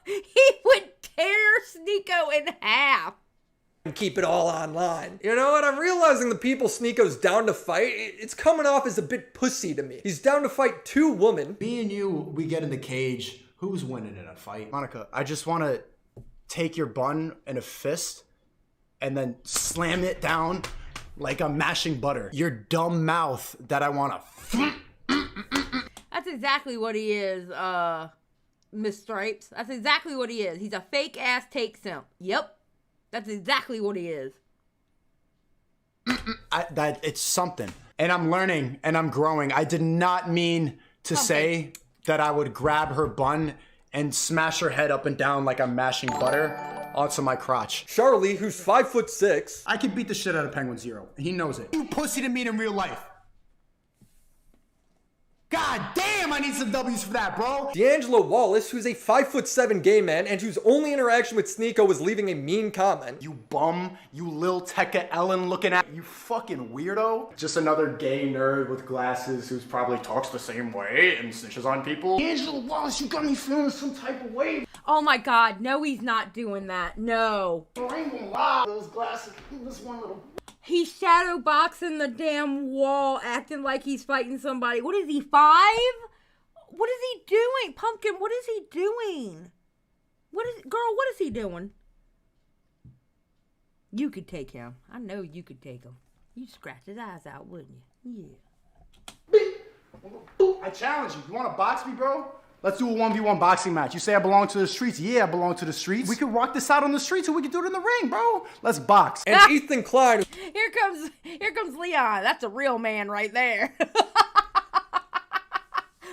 He would tear Sneako in half. And keep it all online. You know what? I'm realizing the people Sneako's down to fight, it's coming off as a bit pussy to me. He's down to fight 2 women. Me and you, we get in the cage. Who's winning in a fight? Monica, I just want to take your bun in a fist and then slam it down like I'm mashing butter. Your dumb mouth that I want to... That's exactly what he is, Miss Stripes. That's exactly what he is. He's a fake ass take simp. Yep. That's exactly what he is. It's something. And I'm learning and I'm growing. I did not mean to say that I would grab her bun and smash her head up and down like I'm mashing butter. onto my crotch. Charlie, who's 5'6". I can beat the shit out of Penguin Zero. He knows it. You pussy to meet in real life. God damn, I need some W's for that, bro. D'Angelo Wallace, who's a 5'7" gay man and whose only interaction with Sneako was leaving a mean comment. You bum, you Lil Tekka Ellen looking at you fucking weirdo. Just another gay nerd with glasses who's probably talks the same way and snitches on people. D'Angelo Wallace, you got me feeling some type of way. Oh my God, no, he's not doing that. No. I ain't gonna lie, those glasses, this one little. He's shadow boxing the damn wall, acting like he's fighting somebody. What is he, 5? What is he doing? Pumpkin, what is he doing? Girl, what is he doing? You could take him. I know you could take him. You'd scratch his eyes out, wouldn't you? Yeah. I challenge you. You wanna box me, bro? Let's do a 1v1 boxing match. You say I belong to the streets. Yeah, I belong to the streets. We could rock this out on the streets or we could do it in the ring, bro. Let's box. And Ethan Klein. Here comes Leon. That's a real man right there.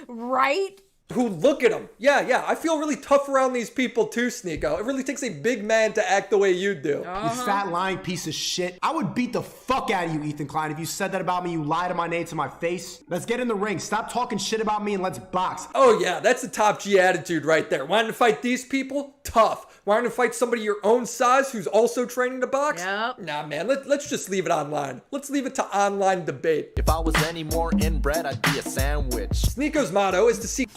Right? Who, look at him. Yeah, I feel really tough around these people too, Sneako. It really takes a big man to act the way you do. You fat lying piece of shit. I would beat the fuck out of you, Ethan Klein, if you said that about me. You lied to my name to my face. Let's get in the ring. Stop talking shit about me and let's box. Oh yeah, that's a top G attitude right there. Wanting to fight these people? Tough. Wanting to fight somebody your own size who's also training to box? Yep. Nah, man, let's just leave it online. Let's leave it to online debate. If I was any more inbred, I'd be a sandwich. Sneako's motto is to seek...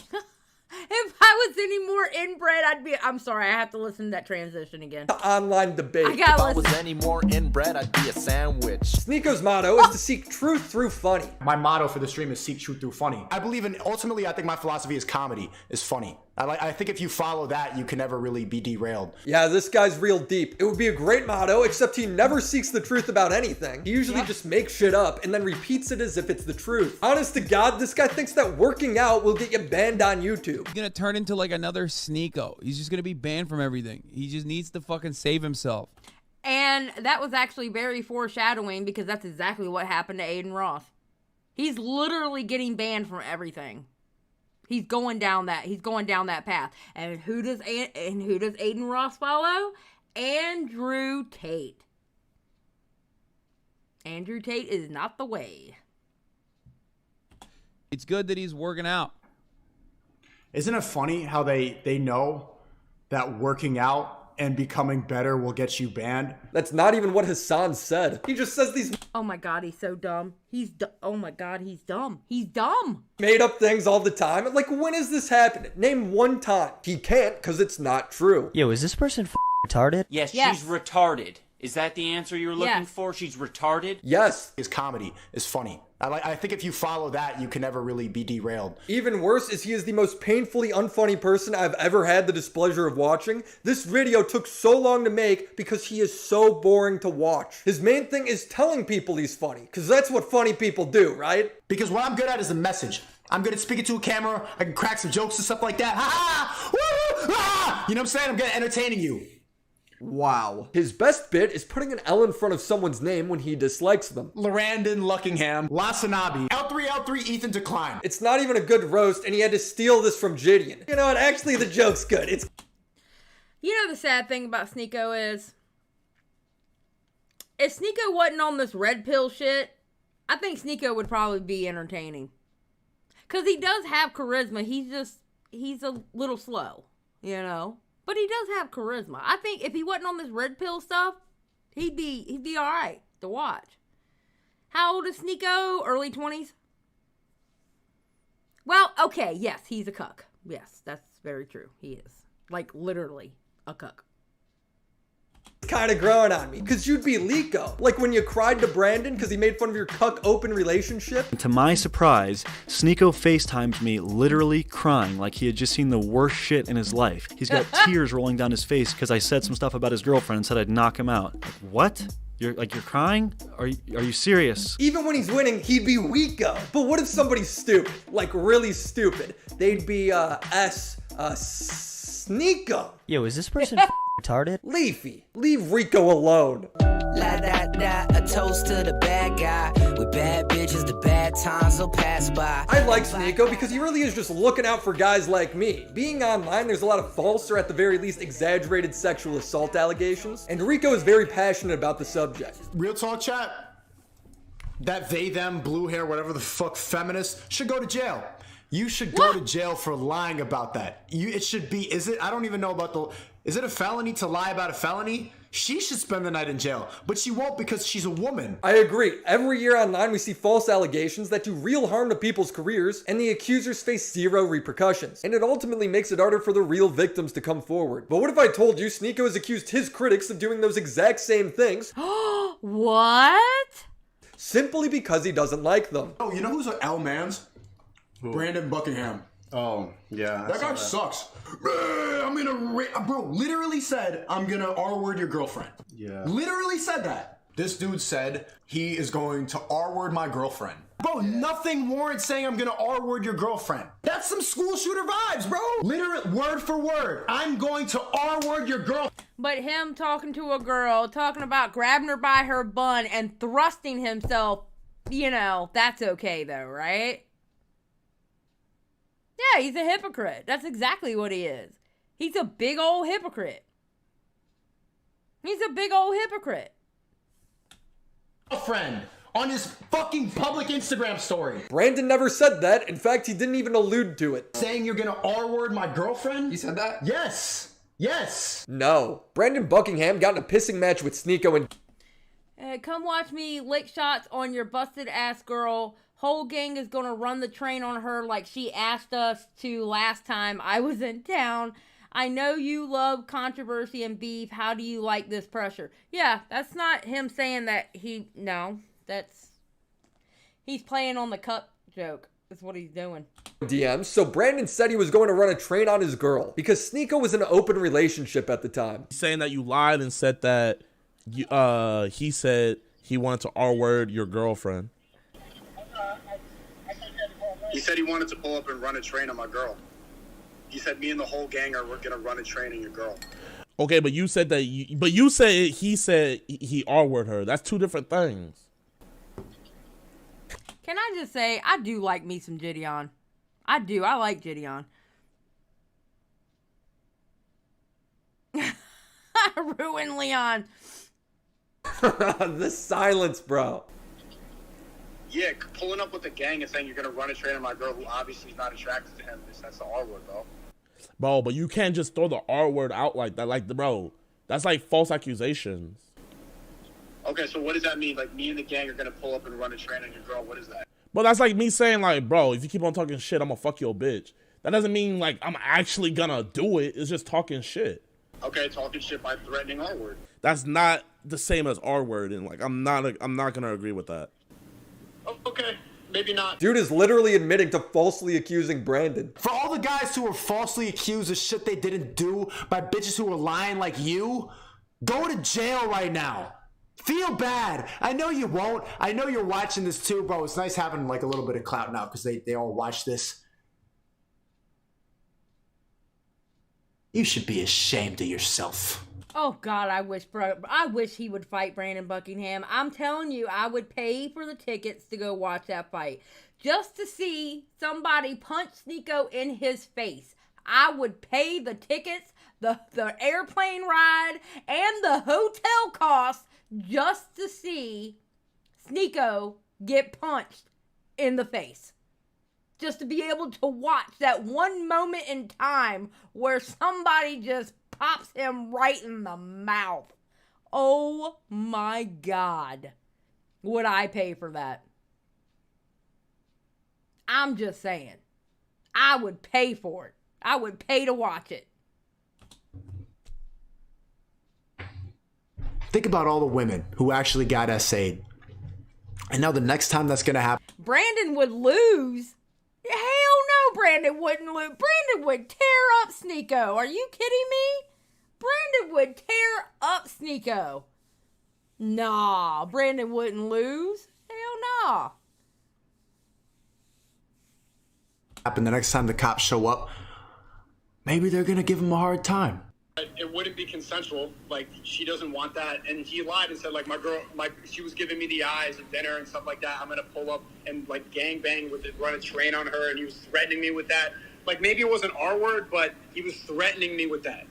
If I was any more inbred, I'd be... I'm sorry, I have to listen to that transition again. Online debate. I gotta If I was any more inbred, I'd be a sandwich. Sneako's motto is to seek truth through funny. My motto for the stream is seek truth through funny. I believe in... Ultimately, I think my philosophy is comedy, is funny. I think if you follow that, you can never really be derailed. Yeah, this guy's real deep. It would be a great motto, except he never seeks the truth about anything. He usually just makes shit up and then repeats it as if it's the truth. Honest to God, this guy thinks that working out will get you banned on YouTube. He's gonna turn into like another Sneako. He's just gonna be banned from everything. He just needs to fucking save himself. And that was actually very foreshadowing because that's exactly what happened to Aiden Ross. He's literally getting banned from everything. He's going down that path. And who does Aiden Ross follow? Andrew Tate. Andrew Tate is not the way. It's good that he's working out. Isn't it funny how they know that working out and becoming better will get you banned? That's not even what Hassan said. He just says these... Oh my God, he's so dumb. Oh my God, he's dumb. He's dumb. Made up things all the time. Like, when has this happened? Name one time. He can't because it's not true. Yo, is this person retarded? Yes, she's retarded. Is that the answer you're looking for? She's retarded? Yes. His comedy is funny. I think if you follow that, you can never really be derailed. Even worse is he is the most painfully unfunny person I've ever had the displeasure of watching. This video took so long to make because he is so boring to watch. His main thing is telling people he's funny, because that's what funny people do, right? Because what I'm good at is a message. I'm good at speaking to a camera. I can crack some jokes and stuff like that. Ha ha! Woo! Ah! You know what I'm saying? I'm good at entertaining you. Wow. His best bit is putting an L in front of someone's name when he dislikes them. Larandon Luckingham, Lasanabi, L3, Ethan Decline. It's not even a good roast, and he had to steal this from Gideon. You know what? Actually, the joke's good. You know the sad thing about Sneako is, if Sneako wasn't on this red pill shit, I think Sneako would probably be entertaining. Because he does have charisma. He's a little slow, you know? But he does have charisma. I think if he wasn't on this red pill stuff, he'd be all right to watch. How old is Sneako? Early 20s? Well, okay, yes, he's a cuck. Yes, that's very true. He is. Like, literally a cuck. Kind of growing on me, because you'd be Liko. Like when you cried to Brandon because he made fun of your cuck open relationship. To my surprise, Sneako FaceTimed me literally crying like he had just seen the worst shit in his life. He's got tears rolling down his face because I said some stuff about his girlfriend and said I'd knock him out. Like, what? You're crying? Are you serious? Even when he's winning, he'd be Wiko. But what if somebody's stupid? Like really stupid? They'd be Sneako. Yo, is this person retarded? Leafy, leave Rico alone. La da da, a toast to the bad guy. With bad bitches, the bad times will pass by. I like Sneako because he really is just looking out for guys like me. Being online, there's a lot of false or at the very least exaggerated sexual assault allegations, and Rico is very passionate about the subject. Real talk, chat. That they, them, blue hair, whatever the fuck, feminist should go to jail. You should go to jail for lying about that. It should be, I don't even know about is it a felony to lie about a felony? She should spend the night in jail, but she won't because she's a woman. I agree. Every year online we see false allegations that do real harm to people's careers, and the accusers face zero repercussions. And it ultimately makes it harder for the real victims to come forward. But what if I told you Sneako has accused his critics of doing those exact same things? What? Simply because he doesn't like them. Oh, you know who's an L-Mans? Brandon Buckingham. Oh, yeah. That guy sucks. I'm gonna, bro, literally said, I'm gonna R-word your girlfriend. Yeah. Literally said that. This dude said he is going to R-word my girlfriend. Bro, nothing warrants saying I'm gonna R-word your girlfriend. That's some school shooter vibes, bro. Literally, word for word. I'm going to R-word your girl. But him talking to a girl, talking about grabbing her by her bun and thrusting himself, that's okay though, right? Yeah, he's a hypocrite. That's exactly what he is. He's a big old hypocrite. He's a big old hypocrite. Friend on his fucking public Instagram story. Brandon never said that. In fact, he didn't even allude to it. Saying you're gonna R-word my girlfriend? You said that? Yes. Yes. No. Brandon Buckingham got in a pissing match with Sneako and... Come watch me lick shots on your busted ass girl. Whole gang is gonna run the train on her like she asked us to last time I was in town. I know you love controversy and beef. How do you like this pressure? Yeah, that's not him saying that he's playing on the cup joke. That's what he's doing. DMs. So Brandon said he was going to run a train on his girl because Sneako was in an open relationship at the time. Saying that you lied and said that he said he wanted to R-word your girlfriend. He said he wanted to pull up and run a train on my girl. He said me and the whole gang are gonna run a train on your girl. Okay, but you said that. He said he R-word her. That's two different things. Can I just say I do like me some Gideon. I do. I like Gideon. Ruin Leon. The silence, bro. Yeah, pulling up with the gang and saying you're gonna run a train on my girl who obviously is not attracted to him. That's the R word, bro. Bro, but you can't just throw the R word out like that. Like, bro, that's like false accusations. Okay, so what does that mean? Like, me and the gang are gonna pull up and run a train on your girl. What is that? But that's like me saying, like, bro, if you keep on talking shit, I'm gonna fuck your bitch. That doesn't mean, like, I'm actually gonna do it. It's just talking shit. Okay, talking shit by threatening R word. That's not the same as R word, and like, I'm not gonna agree with that. Oh, okay, maybe not. Dude is literally admitting to falsely accusing Brandon. For all the guys who were falsely accused of shit they didn't do by bitches who were lying like you, go to jail right now. Feel bad. I know you won't. I know you're watching this too, bro. It's nice having like a little bit of clout now because they all watch this. You should be ashamed of yourself. Oh God, I wish he would fight Brandon Buckingham. I'm telling you, I would pay for the tickets to go watch that fight. Just to see somebody punch Sneako in his face. I would pay the tickets, the airplane ride, and the hotel costs just to see Sneako get punched in the face. Just to be able to watch that one moment in time where somebody just pops him right in the mouth. Oh my God. Would I pay for that? I'm just saying. I would pay for it. I would pay to watch it. Think about all the women who actually got SA'd. And now the next time that's going to happen. Brandon would lose. Hell no, Brandon wouldn't lose. Brandon would tear up Sneako. Are you kidding me? Brandon would tear up Sneako. Nah, Brandon wouldn't lose. Hell nah. Happen the next time the cops show up, maybe they're going to give him a hard time. It wouldn't be consensual. Like, she doesn't want that. And he lied and said, like, she was giving me the eyes at dinner and stuff like that. I'm going to pull up and, like, gangbang with it, run a train on her. And he was threatening me with that. Like, maybe it wasn't our word, but he was threatening me with that.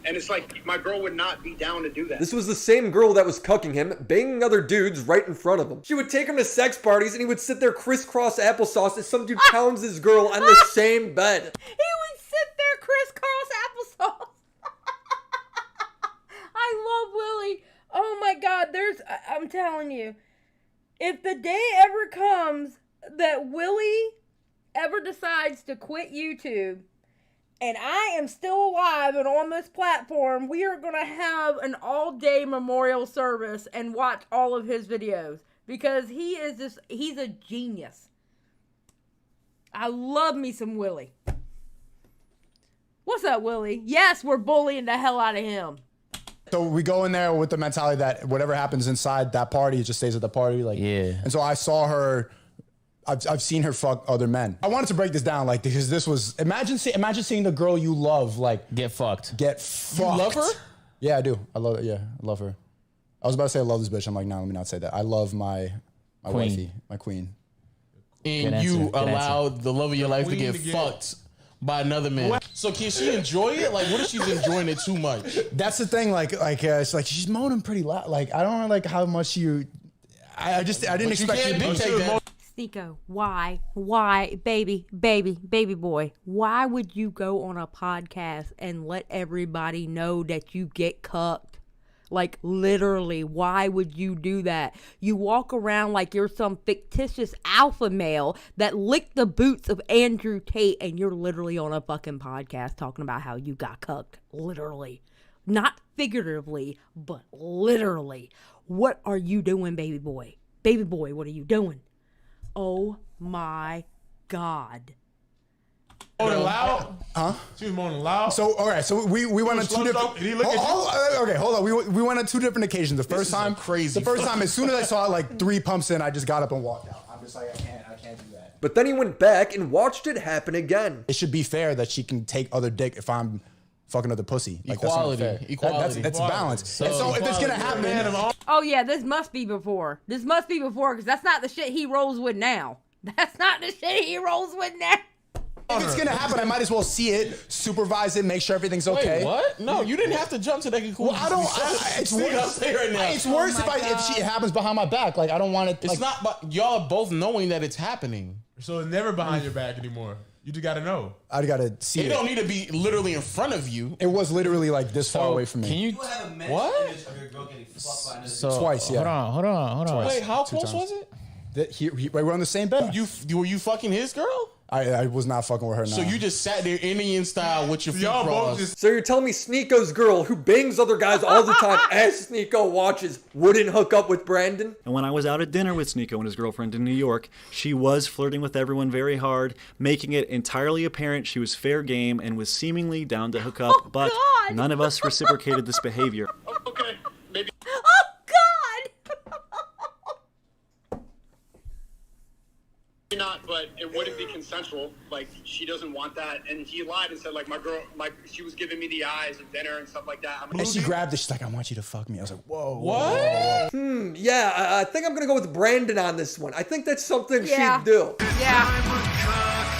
And it's like, my girl would not be down to do that. This was the same girl that was cucking him, banging other dudes right in front of him. She would take him to sex parties and he would sit there crisscross applesauce as some dude pounds his girl on the same bed. He would sit there crisscross applesauce. I love Willie. Oh my God, I'm telling you, if the day ever comes that Willie ever decides to quit YouTube, and I am still alive and on this platform, we are going to have an all-day memorial service and watch all of his videos. Because he's a genius. I love me some Willie. What's up, Willie? Yes, we're bullying the hell out of him. So we go in there with the mentality that whatever happens inside that party, it just stays at the party. Like, yeah. And so I saw her. I've seen her fuck other men. I wanted to break this down, like, because this was imagine seeing the girl you love like get fucked. You love her? Yeah, I do. I love it. Yeah, I love her. I was about to say I love this bitch. I'm like, no, let me not say that. I love my wifey, my queen. And you allowed the love of your life to get fucked by another man. What? So can she enjoy it? Like, what if she's enjoying it too much? That's the thing. It's like she's moaning pretty loud. Like, I don't know, like, how much you. I didn't expect you to take that. Sneako, why, baby boy, why would you go on a podcast and let everybody know that you get cucked? Like, literally, why would you do that? You walk around like you're some fictitious alpha male that licked the boots of Andrew Tate, and you're literally on a fucking podcast talking about how you got cucked. Literally. Not figuratively, but literally. What are you doing, baby boy? Baby boy, what are you doing? Oh my God. Moaning loud? Huh? She was moaning loud? So, all right, so we went on two different... Did he look at you? Okay, hold on. We went on two different occasions. The first time, as soon as I saw like 3 pumps in, I just got up and walked out. I'm just like, I can't do that. But then he went back and watched it happen again. It should be fair that she can take other dick if I'm fucking other pussy. Like, equality. That's not fair. Equality. That's balance. So if it's gonna happen... Oh yeah, this must be before. Because that's not the shit he rolls with now. That's not the shit he rolls with now. If it's gonna happen, I might as well see it, supervise it, make sure everything's okay. Wait, what? No, you didn't have to jump to that conclusion. Well, I don't. It's worse. Right now. It's worse if it happens behind my back. Like, I don't want it. It's not. But y'all are both knowing that it's happening. So it's never behind your back anymore. You just gotta know. I gotta see it. It don't need to be literally in front of you. It was literally like this far away from me. Can you? What? So, twice, yeah. Hold on. Twice. Wait, how close was it? We're on the same bed. Were you fucking his girl? I was not fucking with her. So you just sat there Indian style with your feet crossed. So you're telling me Sneako's girl, who bangs other guys all the time as Sneako watches, wouldn't hook up with Brandon? And when I was out at dinner with Sneako and his girlfriend in New York, she was flirting with everyone very hard, making it entirely apparent she was fair game and was seemingly down to hook up, but none of us reciprocated this behavior. Okay, maybe. Oh God! Not, but it wouldn't be consensual. Like, she doesn't want that. And he lied and said, like, she was giving me the eyes at dinner and stuff like that. And she grabbed it. She's like, I want you to fuck me. I was like, whoa. What? Yeah, I think I'm gonna go with Brandon on this one. I think that's something she'd do. Yeah.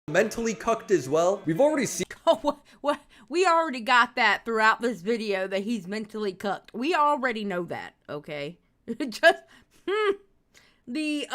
Mentally cucked as well. We've already seen. Oh, what? We already got that throughout this video that he's mentally cucked. We already know that, okay? Just, the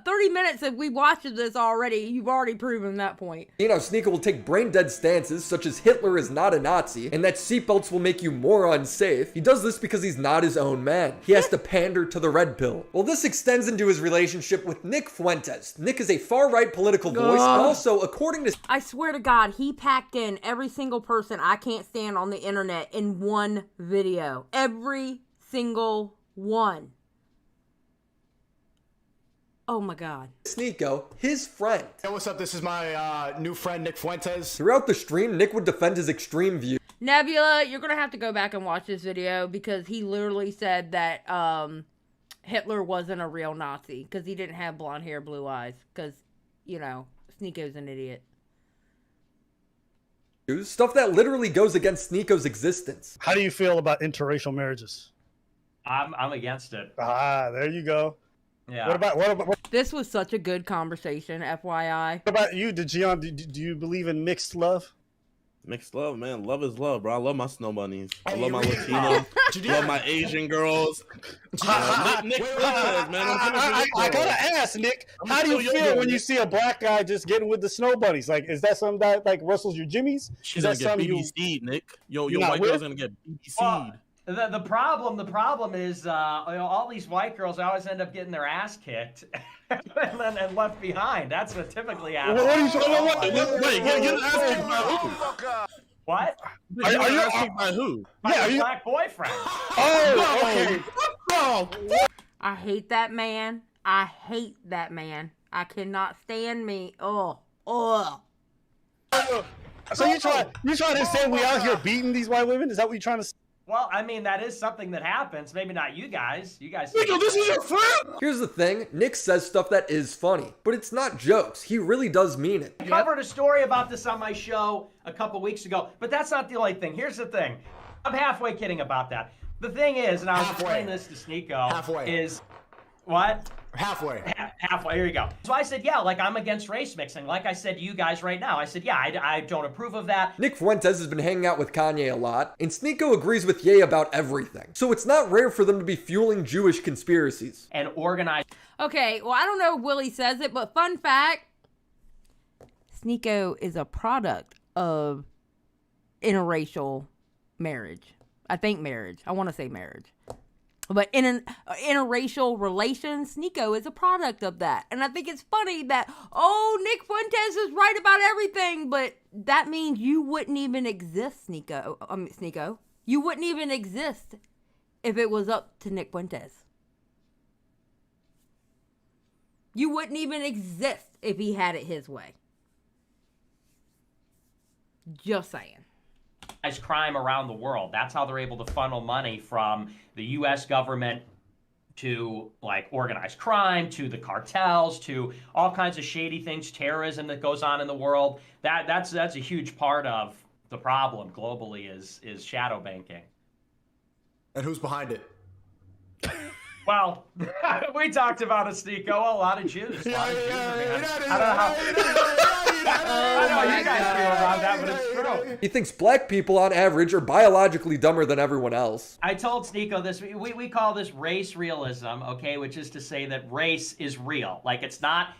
30 minutes that we watched of this already, you've already proven that point. You know, Sneako will take brain-dead stances, such as Hitler is not a Nazi, and that seatbelts will make you more unsafe. He does this because he's not his own man. He has to pander to the red pill. Well, this extends into his relationship with Nick Fuentes. Nick is a far-right political voice, and also, according to... I swear to God, he packed in every single person I can't stand on the internet in one video. Every single one. Oh my God. Sneako, his friend. Hey, what's up? This is my new friend, Nick Fuentes. Throughout the stream, Nick would defend his extreme view. Nebula, you're gonna have to go back and watch this video because he literally said that Hitler wasn't a real Nazi because he didn't have blonde hair, blue eyes. Because, you know, Sneako's an idiot. Stuff that literally goes against Sneako's existence. How do you feel about interracial marriages? I'm against it. Ah, there you go. Yeah. What about This was such a good conversation, FYI. what about you, Gian? Do you believe in mixed love? Mixed love, man. Love is love, bro. I love my snow bunnies. I love my Latino. Love my Asian girls. Nick Fuentes, man. I gotta ask, Nick, how do you feel when you see a black guy just getting with the snow bunnies? Like, is that something that like rustles your jimmies? She's Is that gonna get something BBC'd, Nick. Your you're not white with? girl's gonna get BBC'd. Well, the problem is, you know, all these white girls always end up getting their ass kicked and left behind. That's what typically happens. What are you talking about? Wait, get ass kicked by who? What? Are you ass kicked by who? My black boyfriend. Oh, okay. I hate that man. I hate that man. I cannot stand me. Oh. So you trying to say we out here beating these white women? Is that what you're trying to say? Well, I mean, that is something that happens. Maybe not you guys. You guys. Nico, this is your friend. Here's the thing, Nick says stuff that is funny, but it's not jokes. He really does mean it. I covered a story about this on my show a couple weeks ago, but that's not the only thing. Here's the thing. I'm halfway kidding about that. The thing is, and I was explaining this to Sneako, is what? Halfway. Halfway, here you go. So I said, yeah, like I'm against race mixing. Like I said to you guys right now. I said, yeah, I don't approve of that. Nick Fuentes has been hanging out with Kanye a lot, and Sneako agrees with Ye about everything. So it's not rare for them to be fueling Jewish conspiracies. And organized. Okay, well, I don't know if Willie says it, but fun fact, Sneako is a product of interracial marriage. I think marriage. I want to say marriage. But in an interracial relation, Sneako is a product of that. And I think it's funny that, Nick Fuentes is right about everything, but that means you wouldn't even exist, Sneako. You wouldn't even exist if it was up to Nick Fuentes. You wouldn't even exist if he had it his way. Just saying. Crime around the world. That's how they're able to funnel money from the U.S. government to like organized crime, to the cartels, to all kinds of shady things, terrorism that goes on in the world. That's a huge part of the problem globally is shadow banking. And who's behind it? Well, we talked about it, Sneako. A lot of Jews. I don't know how you guys feel about that, but it's true. He thinks black people on average are biologically dumber than everyone else. I told Sneako this. We call this race realism, okay, which is to say that race is real. Like it's not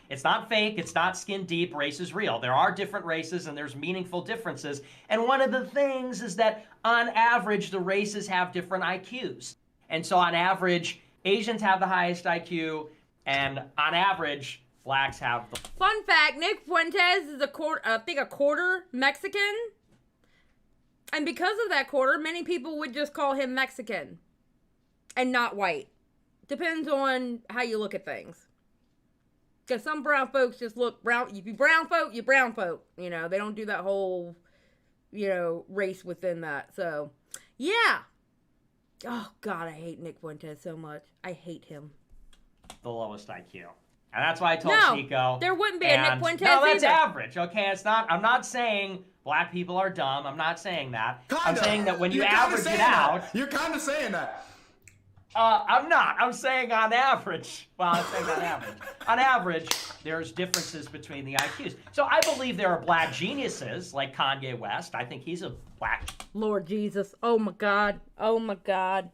fake, it's not skin deep. Race is real. There are different races and there's meaningful differences. And one of the things is that on average the races have different IQs. And so on average Asians have the highest IQ, and on average, blacks have the... Fun fact, Nick Fuentes is a quarter Mexican. And because of that quarter, many people would just call him Mexican and not white. Depends on how you look at things. Because some brown folks just look brown. If you brown folk, you brown folk. You know, they don't do that whole, race within that. So, yeah. Oh, God, I hate Nick Fuentes so much. I hate him. The lowest IQ. And that's why I told Sneako. There wouldn't be a Nick Fuentes No, that's either. average, okay? I'm not saying black people are dumb. I'm not saying that. I'm saying that when you average it out... You're kind of saying that. I'm not. I'm saying on average. Well, I'm saying on average. On average, there's differences between the IQs. So I believe there are black geniuses like Kanye West. I think he's a black... Lord Jesus. Oh, my God. Oh, my God.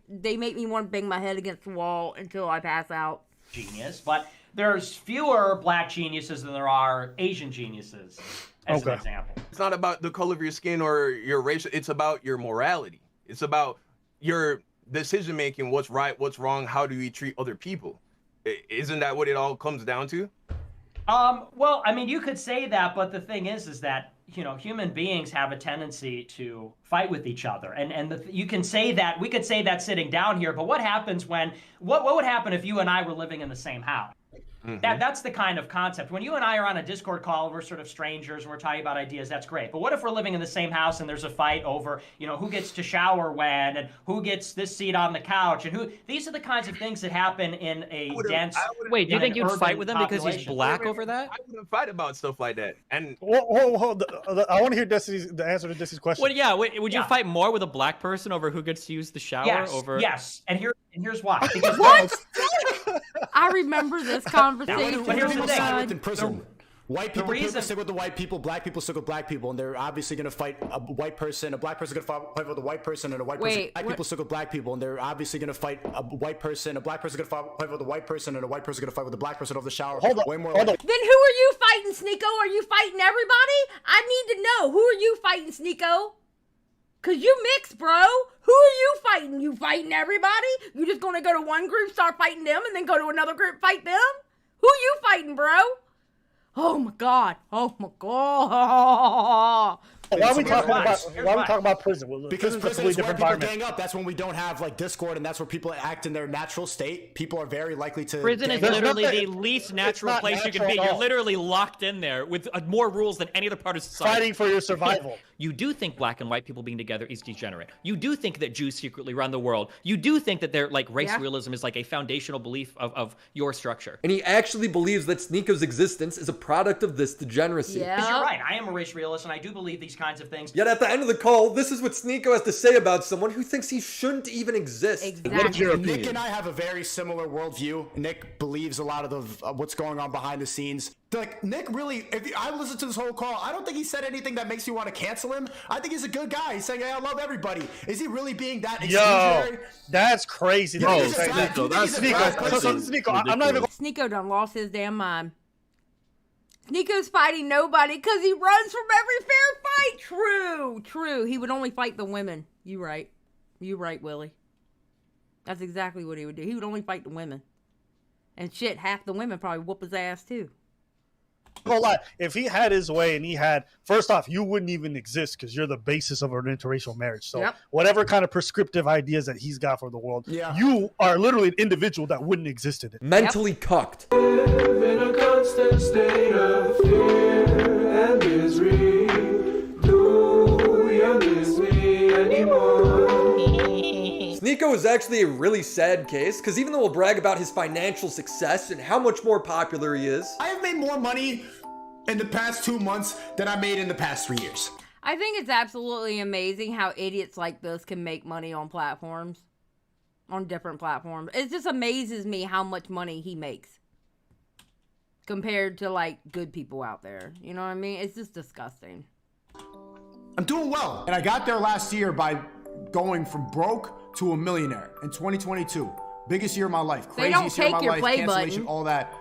They make me want to bang my head against the wall until I pass out. Genius. But there's fewer black geniuses than there are Asian geniuses, as an example. It's not about the color of your skin or your race. It's about your morality. It's about your... decision making, what's right, what's wrong, how do we treat other people? Isn't that what it all comes down to? Well, I mean, you could say that, but the thing is that, human beings have a tendency to fight with each other. And you can say that, we could say that sitting down here, but what happens what would happen if you and I were living in the same house? That's the kind of concept. When you and I are on a Discord call and we're sort of strangers and we're talking about ideas, that's great. But what if we're living in the same house and there's a fight over, who gets to shower when and who gets this seat on the couch and who? These are the kinds of things that happen in a dense. Wait, do you think you'd fight with him because he's black over that? I wouldn't fight about stuff like that. And hold, I want to hear the answer to Desi's question. Well, yeah. Would you fight more with a black person over who gets to use the shower? Yes. And here's why. Because what? I remember this conversation. But here's the thing. In prison. White people stick with the white people, black people stick with black people, and they're obviously going to fight a white person. A black person going to fight with a white person, and a white person. Black people stick with black people, and they're obviously going to fight a white person. A black person going to fight with a white person, and a white person going to fight with a black person over the shower. Hold on. Then who are you fighting, Sneako? Are you fighting everybody? I need to know. Who are you fighting, Sneako? Cause you mixed, bro. Who are you fighting? You fighting everybody? You just gonna go to one group, start fighting them, and then go to another group, fight them? Who you fighting, bro? Oh my god. Oh my god. Why are we talking about prison? Because prison is where people gang up. That's when we don't have like Discord, and that's where people act in their natural state. People are very likely to. Prison is literally the least natural place you can be. You're literally locked in there with more rules than any other part of society. Fighting for your survival. You do think black and white people being together is degenerate. You do think that Jews secretly run the world. You do think that they're like race realism is like a foundational belief of your structure. And he actually believes that Sneako's existence is a product of this degeneracy. Yeah. You're right. I am a race realist, and I do believe these kinds of things. Yet at the end of the call, this is what Sneako has to say about someone who thinks he shouldn't even exist. Exactly. Nick and I have a very similar worldview. Nick believes a lot of what's going on behind the scenes. Like, Nick really, I listened to this whole call, I don't think he said anything that makes you want to cancel him. I think he's a good guy. He's saying, hey, I love everybody. Is he really being that exclusionary? Yo, that's crazy. Bro, Sneako, I'm not even going. Sneako done lost his damn mind. Sneako's fighting nobody because he runs from every fair fight. True. He would only fight the women. You right, Willie. That's exactly what he would do. He would only fight the women. And shit, half the women probably whoop his ass too. Gonna lie, if he had his way and he had, first off, you wouldn't even exist because you're the basis of an interracial marriage. So whatever kind of prescriptive ideas that he's got for the world, you are literally an individual that wouldn't exist in it. Mentally cucked. Live in a constant state of fear and misery. Do you miss me anymore? Sneako is actually a really sad case, because even though we'll brag about his financial success and how much more popular he is, I have made more money in the past 2 months than I made in the past 3 years. I think it's absolutely amazing how idiots like this can make money on platforms, on different platforms. It just amazes me how much money he makes compared to like good people out there. You know what I mean? It's just disgusting. I'm doing well, and I got there last year by going from broke to a millionaire in 2022. Biggest year of my life. Craziest year of my life. Cancellation, all that.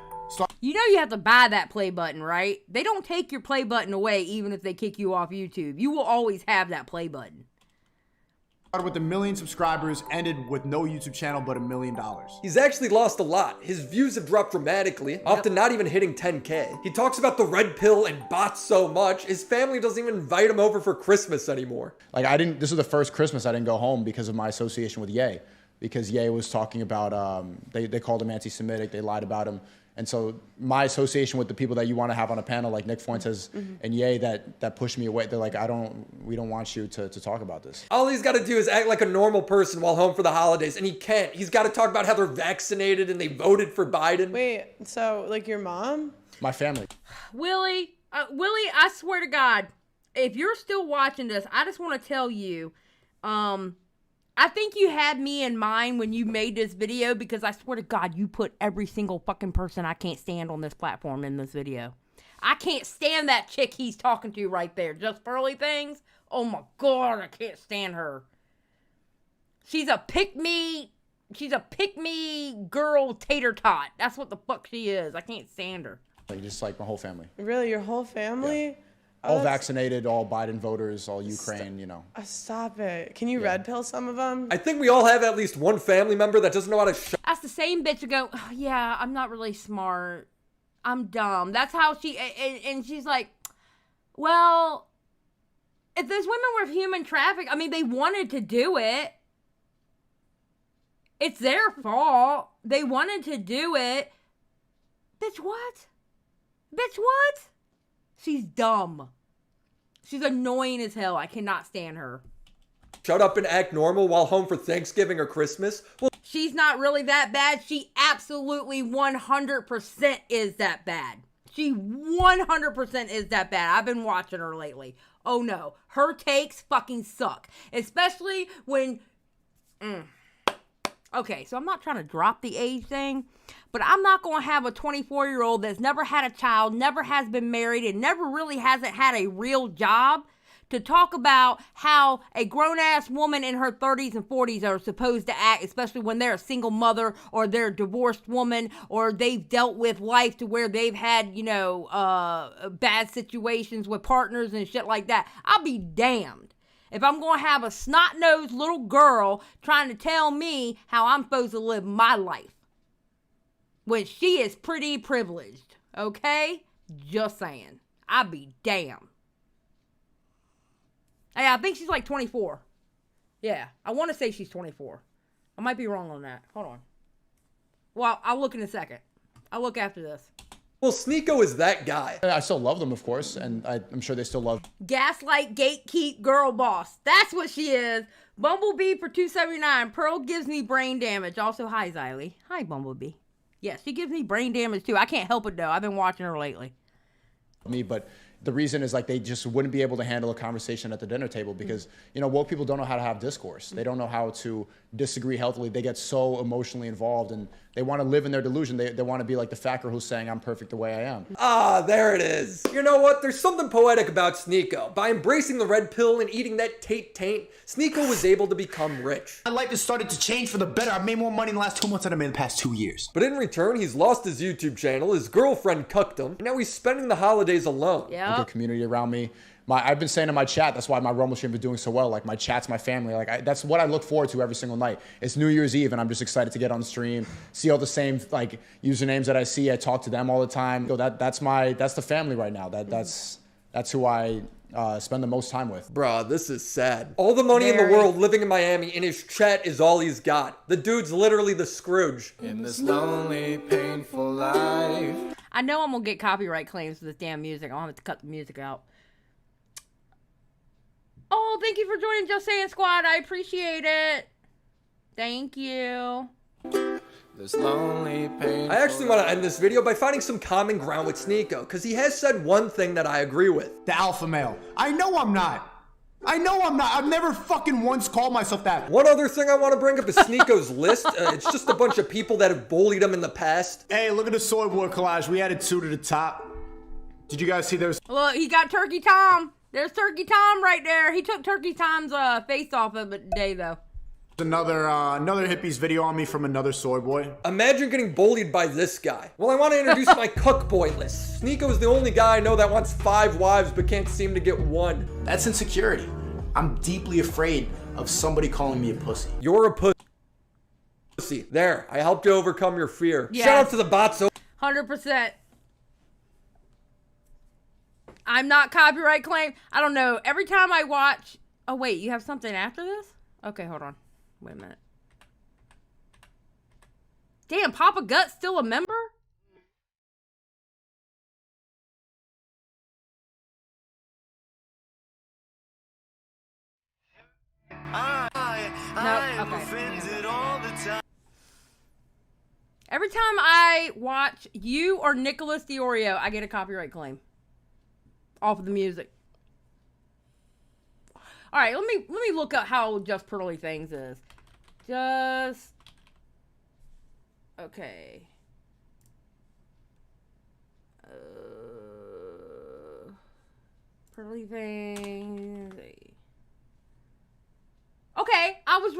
You know you have to buy that play button, right? They don't take your play button away even if they kick you off YouTube. You will always have that play button. Started with 1 million subscribers, ended with no YouTube channel but $1 million. He's actually lost a lot. His views have dropped dramatically, often not even hitting 10K. He talks about the red pill and bots so much, his family doesn't even invite him over for Christmas anymore. Like this was the first Christmas I didn't go home because of my association with Ye. Because Ye was talking about, they called him anti-Semitic, they lied about him. And so my association with the people that you want to have on a panel, like Nick Fuentes and Ye, that pushed me away. They're like, we don't want you to talk about this. All he's got to do is act like a normal person while home for the holidays, and he can't. He's got to talk about how they're vaccinated and they voted for Biden. Wait, so like your mom? My family. Willie, I swear to God, if you're still watching this, I just want to tell you, I think you had me in mind when you made this video because I swear to God, you put every single fucking person I can't stand on this platform in this video. I can't stand that chick he's talking to right there. Just Pearly Things. Oh my God, I can't stand her. She's a pick-me girl tater tot. That's what the fuck she is. I can't stand her. Like just like my whole family. Really, your whole family? Yeah. All vaccinated, all Biden voters, all Ukraine, you know. Stop it. Can you red pill some of them? I think we all have at least one family member that doesn't know how to shut. That's the same bitch who go, oh, yeah, I'm not really smart. I'm dumb. That's how she, and she's like, well, if those women were human trafficked, I mean, they wanted to do it. It's their fault. They wanted to do it. Bitch, what? Bitch, what? She's dumb. She's annoying as hell. I cannot stand her. Shut up and act normal while home for Thanksgiving or Christmas? Well, she's not really that bad. She absolutely 100% is that bad. She 100% is that bad. I've been watching her lately. Oh no. Her takes fucking suck. Especially when... Okay, so I'm not trying to drop the age thing, but I'm not going to have a 24-year-old that's never had a child, never has been married, and never really hasn't had a real job to talk about how a grown-ass woman in her 30s and 40s are supposed to act, especially when they're a single mother or they're a divorced woman or they've dealt with life to where they've had, you know, bad situations with partners and shit like that. I'll be damned if I'm going to have a snot-nosed little girl trying to tell me how I'm supposed to live my life when she is pretty privileged, okay? Just saying. I'll be damned. Hey, I think she's like 24. Yeah, I want to say she's 24. I might be wrong on that. Hold on. Well, I'll look in a second. I'll look after this. Well, Sneako is that guy. I still love them, of course, and I'm sure they still love. Gaslight, gatekeep, girl boss. That's what she is. Bumblebee for $2.79. Pearl gives me brain damage. Also, hi, Xylie. Hi, Bumblebee. Yes, she gives me brain damage, too. I can't help it, though. I've been watching her lately. But the reason is like they just wouldn't be able to handle a conversation at the dinner table because, you know, woke people don't know how to have discourse. They don't know how to disagree healthily. They get so emotionally involved and they want to live in their delusion. They want to be like the fat girl who's saying, I'm perfect the way I am. Ah, there it is. You know what? There's something poetic about Sneako. By embracing the red pill and eating that taint, Sneako was able to become rich. My life has started to change for the better. I've made more money in the last 2 months than I made in the past 2 years. But in return, he's lost his YouTube channel, his girlfriend cucked him, and now he's spending the holidays alone. Yeah. Good community around me. I've been saying in my chat, that's why my Rumble stream is doing so well. Like my chat's my family. Like that's what I look forward to every single night. It's New Year's Eve, and I'm just excited to get on the stream, see all the same like usernames that I see. I talk to them all the time. So that's the family right now. That's who I spend the most time with. Bruh, this is sad. All the money in the world living in Miami, and his chat is all he's got. The dude's literally the Scrooge. In this lonely, painful life. I know I'm gonna get copyright claims for this damn music. I'll have to cut the music out. Oh, thank you for joining Just Saying Squad. I appreciate it. Thank you. This lonely, painful I actually want to end this video by finding some common ground with Sneako, because he has said one thing that I agree with. The alpha male. I know I'm not. I've never fucking once called myself that. One other thing I want to bring up is Sneako's list. It's just a bunch of people that have bullied him in the past. Hey, look at the soy boy collage. We added 2 to the top. Did you guys see those? Look, he got Turkey Tom. There's Turkey Tom right there. He took Turkey Tom's face off of it today, though. Another hippies video on me from another soy boy. Imagine getting bullied by this guy. Well, I want to introduce my cook boy list. Sneako is the only guy I know that wants 5 wives but can't seem to get one. That's insecurity. I'm deeply afraid of somebody calling me a pussy. You're a pussy. There, I helped you overcome your fear. Yes. Shout out to the bots. 100%. I'm not copyright claimed. I don't know. Every time I watch... Oh, wait. You have something after this? Okay, hold on. Wait a minute. Damn, Papa Gut's still a member? No, okay. Every time I watch you or Nicholas Diorio, I get a copyright claim off of the music. All right, let me look up how Just Pearly Things is. Just okay. Pearly Things. Okay, I was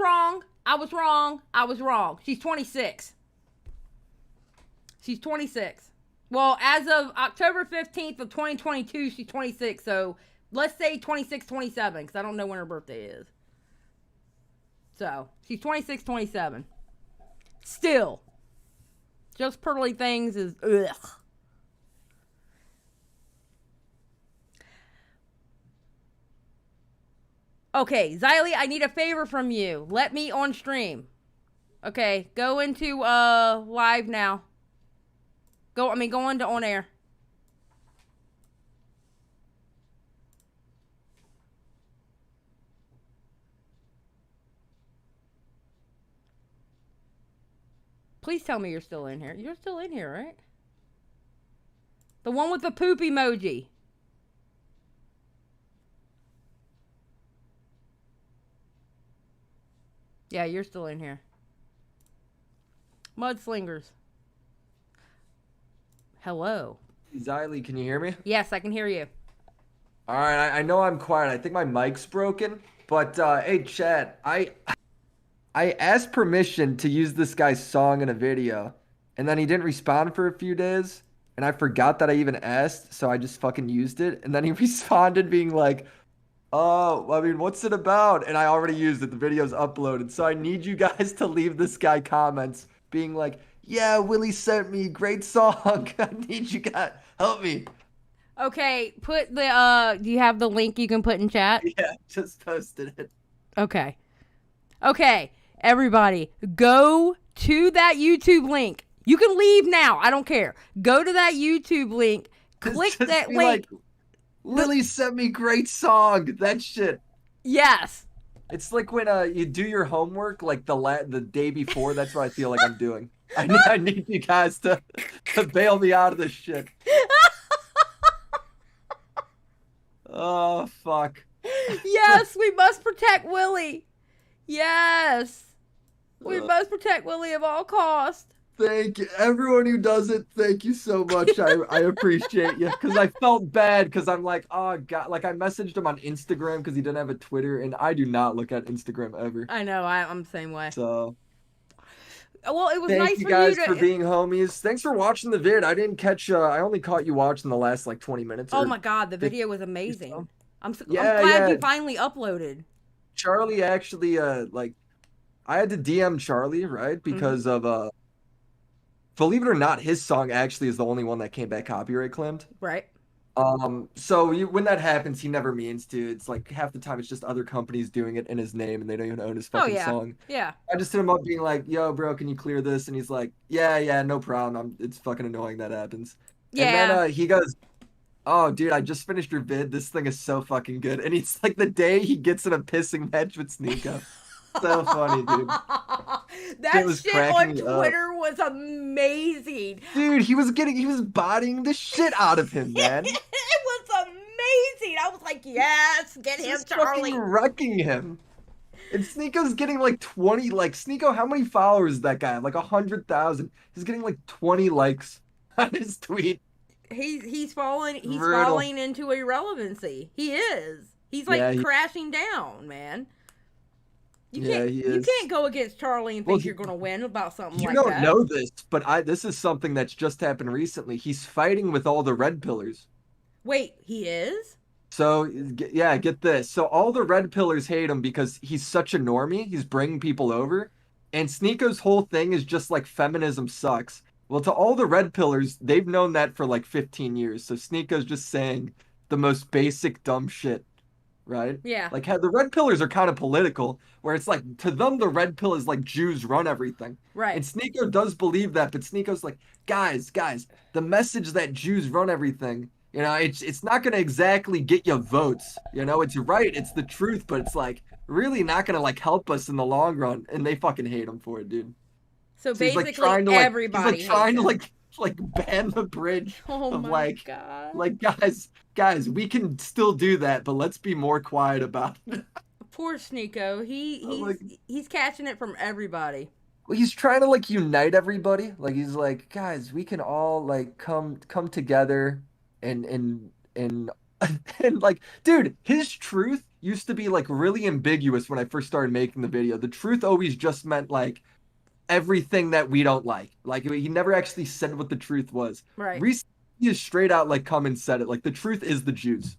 wrong. She's 26. She's 26. Well, as of October 15th of 2022, she's 26. So let's say 26, 27, because I don't know when her birthday is. So she's 26, 27. Still, Just Pearly Things is ugh. Okay, Xylie, I need a favor from you. Let me on stream. Okay, go into live now. Go on to on air. Please tell me you're still in here. You're still in here, right? The one with the poop emoji. Yeah, you're still in here. Mudslingers. Hello. Xylie, can you hear me? Yes, I can hear you. All right, I know I'm quiet. I think my mic's broken. But, hey, chat, I asked permission to use this guy's song in a video, and then he didn't respond for a few days, and I forgot that I even asked, so I just fucking used it. And then he responded being like, oh, I mean, what's it about? And I already used it. The video's uploaded. So I need you guys to leave this guy comments being like, yeah, Willie sent me, great song. I need you guys, help me. Okay, put the, do you have the link you can put in chat? Yeah, just posted it. Okay. Okay, everybody, go to that YouTube link. You can leave now. I don't care. Go to that YouTube link. Click that link. Like, Willie sent me great song. That shit. Yes. It's like when you do your homework like the day before. That's what I feel like I'm doing. I need you guys to bail me out of this shit. Oh, fuck. Yes, we must protect Willie. Yes. We must protect Willie at all costs. Thank you. Everyone who does it, thank you so much. I appreciate you. Because I felt bad because I'm like, oh, God. Like, I messaged him on Instagram because he didn't have a Twitter, and I do not look at Instagram ever. I know. I'm the same way. So... Well, it was Thank nice you for guys you to... for being homies. Thanks for watching the vid. I didn't catch, I only caught you watching the last, like, 20 minutes. Oh, my God. The video was amazing. I'm glad yeah. you finally uploaded. Charlie actually, like, I had to DM Charlie, right? Because of, believe it or not, his song actually is the only one that came back copyright claimed. Right. So when that happens, he never means to. It's like half the time it's just other companies doing it in his name and they don't even own his fucking song. Yeah. I just hit him up being like, yo, bro, can you clear this? And he's like, yeah, no problem. It's fucking annoying that happens. Yeah. And then he goes, oh, dude, I just finished your vid. This thing is so fucking good. And it's like the day he gets in a pissing match with Sneako. So funny, dude. That shit on Twitter was amazing. Dude, he was bodying the shit out of him, man. It was amazing. I was like, yes, get him, Charlie. Fucking wrecking him. And Sneako's getting like 20, like, Sneako, how many followers is that guy? Like 100,000. He's getting like 20 likes on his tweet. He's falling into irrelevancy. He is. He's like crashing down, man. You can't go against Charlie and think you're going to win about something like that. You don't know this, but this is something that's just happened recently. He's fighting with all the red pillars. Wait, he is? So, yeah, get this. So all the red pillars hate him because he's such a normie. He's bringing people over. And Sneako's whole thing is just like feminism sucks. Well, to all the red pillars, they've known that for like 15 years. So Sneako's just saying the most basic dumb shit. Right? Yeah. Like, the red pillars are kind of political, where it's like, to them, the red pill is like Jews run everything. Right. And Sneako does believe that, but Sneako's like, guys, the message that Jews run everything, you know, it's not going to exactly get you votes. You know, it's right, it's the truth, but it's like really not going to like help us in the long run. And they fucking hate him for it, dude. So basically, he's like everybody he's like trying to like ban the bridge of like, God. Like, guys, we can still do that, but let's be more quiet about it. Poor Sneako. He's catching it from everybody. Well, he's trying to like unite everybody. Like, he's like, guys, we can all like come together and like, dude, his truth used to be like really ambiguous when I first started making the video. The truth always just meant like everything that we don't like. Like, he never actually said what the truth was. Right. Recently, he has straight out like come and said it. Like, the truth is the Jews.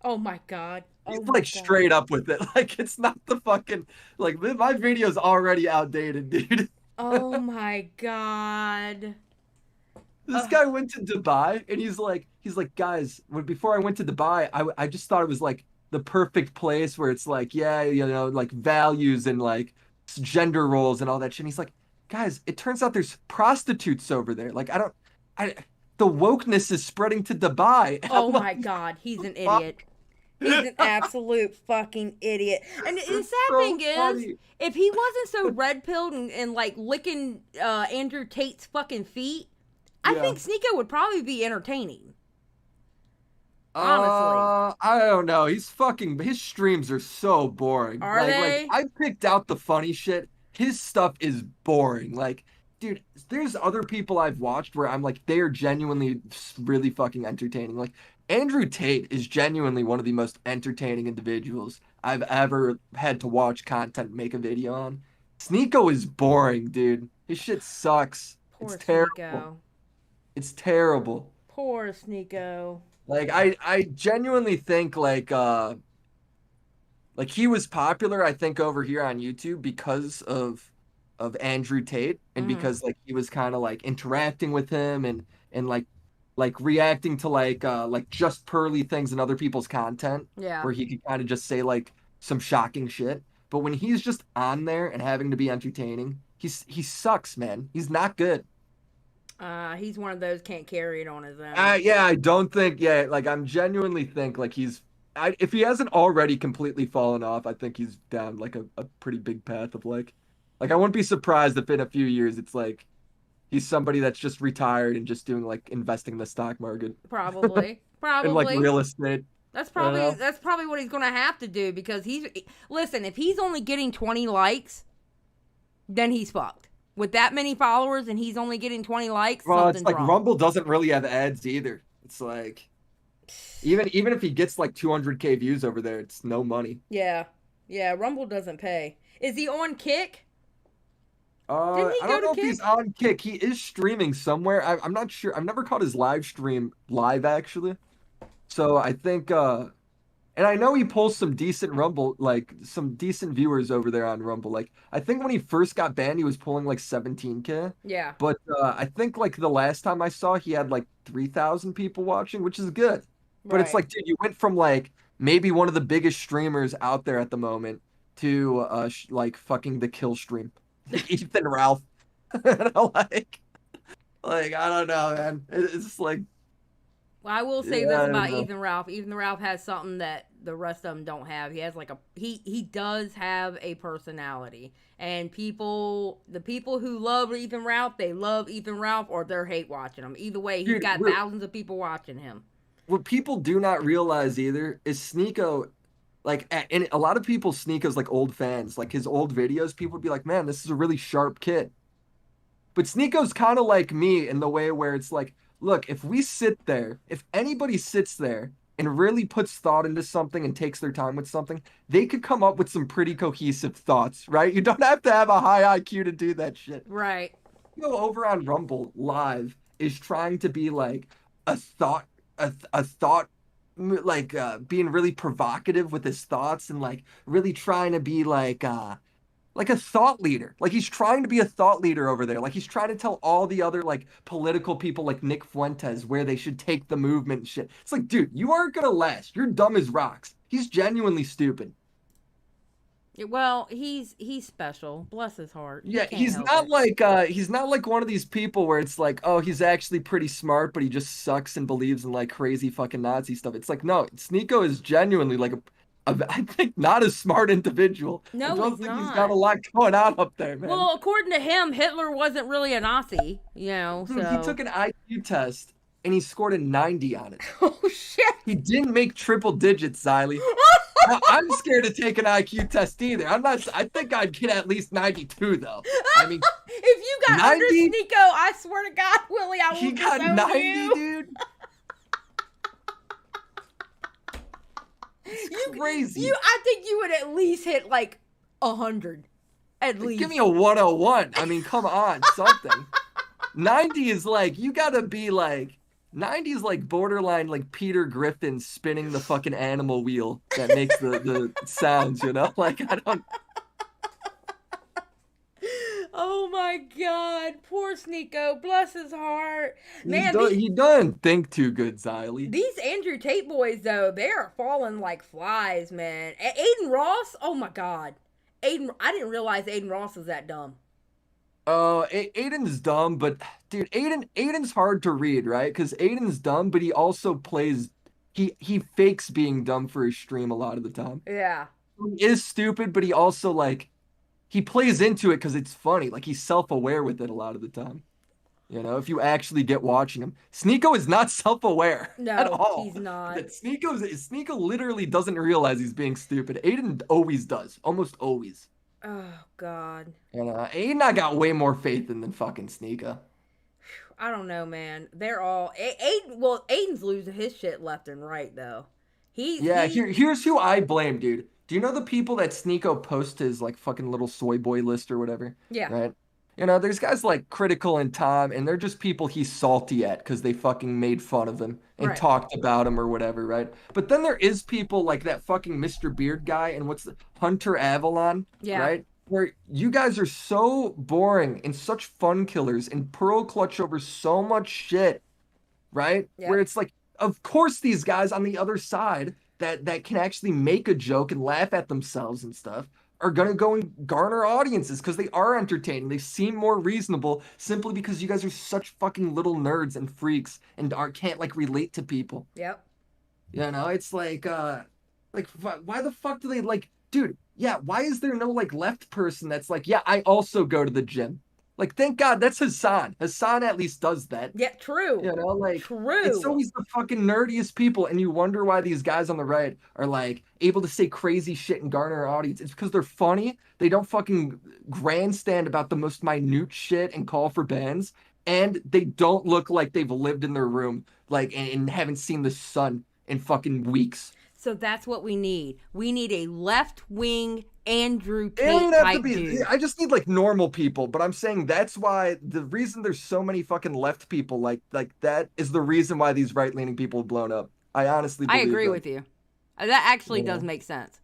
Oh my God. He's like straight up with it. Like, it's not the fucking, like, my video's already outdated, dude. Oh my God. This guy went to Dubai and he's like, guys, before I went to Dubai, I just thought it was like the perfect place where it's like, yeah, you know, like values and like gender roles and all that shit. And he's like, guys, it turns out there's prostitutes over there. Like, the wokeness is spreading to Dubai. Oh my God, he's an idiot. He's an absolute fucking idiot. And the sad thing is, if he wasn't so red-pilled and like licking Andrew Tate's fucking feet, I think Sneako would probably be entertaining. Honestly. I don't know. His streams are so boring. Are they? Like, I picked out the funny shit. His stuff is boring. Like, dude, there's other people I've watched where I'm like, they are genuinely really fucking entertaining. Like, Andrew Tate is genuinely one of the most entertaining individuals I've ever had to watch content make a video on. Sneako is boring, dude. His shit sucks. Poor it's terrible. Sneako. It's terrible. Poor Sneako. Like, I genuinely think, like he was popular, I think, over here on YouTube because of Andrew Tate, and because, like, he was kind of, like, interacting with him and like reacting to, like just pearly things in other people's content. Yeah. Where he could kind of just say, like, some shocking shit. But when he's just on there and having to be entertaining, he sucks, man. He's not good. He's one of those can't carry it on his own. Yeah, I don't think. Yeah, like I'm genuinely think like if he hasn't already completely fallen off, I think he's down like a pretty big path of like I wouldn't be surprised if in a few years it's like he's somebody that's just retired and just doing like investing in the stock market. Probably. And like real estate. That's probably what he's gonna have to do because if he's only getting 20 likes, then he's fucked. With that many followers and he's only getting 20 likes, it's like wrong. Rumble doesn't really have ads either. It's like even if he gets like 200K views over there, it's no money. Yeah, Rumble doesn't pay. Is he on Kick? I don't know if he's on Kick. He is streaming somewhere. I'm not sure. I've never caught his live stream live actually. So I think and I know he pulls some decent Rumble, like some decent viewers over there on Rumble. Like I think when he first got banned, he was pulling like 17K. Yeah. But I think like the last time I saw, he had like 3,000 people watching, which is good. But it's like, dude, you went from like maybe one of the biggest streamers out there at the moment to like fucking the kill stream, like Ethan Ralph. like I don't know, man. It's like. Well, I will say this about Ethan Ralph. Ethan Ralph has something that the rest of them don't have. He has like he does have a personality. And the people who love Ethan Ralph, they love Ethan Ralph or they're hate watching him. Either way, he's got thousands of people watching him. What people do not realize either is Sneako, like, and a lot of people, Sneako's like old fans. Like his old videos, people would be like, man, this is a really sharp kid. But Sneako's kind of like me in the way where it's like, look, if anybody sits there and really puts thought into something and takes their time with something, they could come up with some pretty cohesive thoughts, right? You don't have to have a high IQ to do that shit. Right. Go over on Rumble Live is trying to be like a thought, like being really provocative with his thoughts and like really trying to be like a thought leader. Like he's trying to be a thought leader over there. Like he's trying to tell all the other like political people like Nick Fuentes where they should take the movement and shit. It's like, dude, you aren't gonna last. You're dumb as rocks. He's genuinely stupid. Well, he's special. Bless his heart. Yeah, he's not like one of these people where it's like, oh, he's actually pretty smart, but he just sucks and believes in like crazy fucking Nazi stuff. It's like, no, Sneako is genuinely like I think not a smart individual. No, I don't think he's got a lot going on up there, man. Well, according to him, Hitler wasn't really a Nazi, you know. Dude, so he took an IQ test and he scored a 90 on it. Oh shit! He didn't make triple digits, Xylie. Now, I'm scared to take an IQ test either. I think I'd get at least 92 though. I mean, if you got 90, under Sneako, I swear to God, Willie, I will. He got 90, you. dude. It's crazy. I think you would at least hit like 100. At least. Give me a 101. I mean, come on, something. 90 is like, you gotta be like, 90 is like borderline like Peter Griffin spinning the fucking animal wheel that makes the sounds, you know? Like, I don't. Oh my God, poor Sneako, bless his heart. Man, he doesn't think too good, Xylie. These Andrew Tate boys, though, they are falling like flies, man. Aiden Ross, oh my God. I didn't realize Aiden Ross was that dumb. Aiden's dumb, but dude, Aiden's hard to read, right? Because Aiden's dumb, but he also plays. He fakes being dumb for his stream a lot of the time. Yeah. He is stupid, but he also like he plays into it because it's funny. Like he's self-aware with it a lot of the time. You know, if you actually get watching him, Sneako is not self-aware at all. He's not. Sneako literally doesn't realize he's being stupid. Aiden always does, almost always. Oh God. And Aiden, I got way more faith in than fucking Sneako. I don't know, man. They're all Aiden. Well, Aiden's losing his shit left and right, though. Here's who I blame, dude. Do you know the people that Sneako posts his like fucking little soy boy list or whatever? Yeah. Right. You know, there's guys like Critical and Tom, and they're just people he's salty at because they fucking made fun of him and talked about him or whatever, right? But then there is people like that fucking Mr. Beard guy and Hunter Avalon, right? Where you guys are so boring and such fun killers and pearl clutch over so much shit, right? Where it's like, of course these guys on the other side that can actually make a joke and laugh at themselves and stuff are going to go and garner audiences because they are entertaining. They seem more reasonable simply because you guys are such fucking little nerds and freaks and can't like relate to people. Yep. You know, it's like why the fuck do they like, dude, yeah, why is there no like left person that's like, yeah, I also go to the gym? Like, thank God that's Hassan. Hassan at least does that. Yeah, true. You know, like, true. It's always the fucking nerdiest people, and you wonder why these guys on the right are like able to say crazy shit and garner an audience. It's because they're funny. They don't fucking grandstand about the most minute shit and call for bans, and they don't look like they've lived in their room, like, and haven't seen the sun in fucking weeks. So that's what we need. We need a left-wing Andrew Tate type dude. I just need like normal people, but I'm saying that's why the reason there's so many fucking left people like that is the reason why these right-leaning people have blown up. I honestly believe I agree with you. That actually does make sense.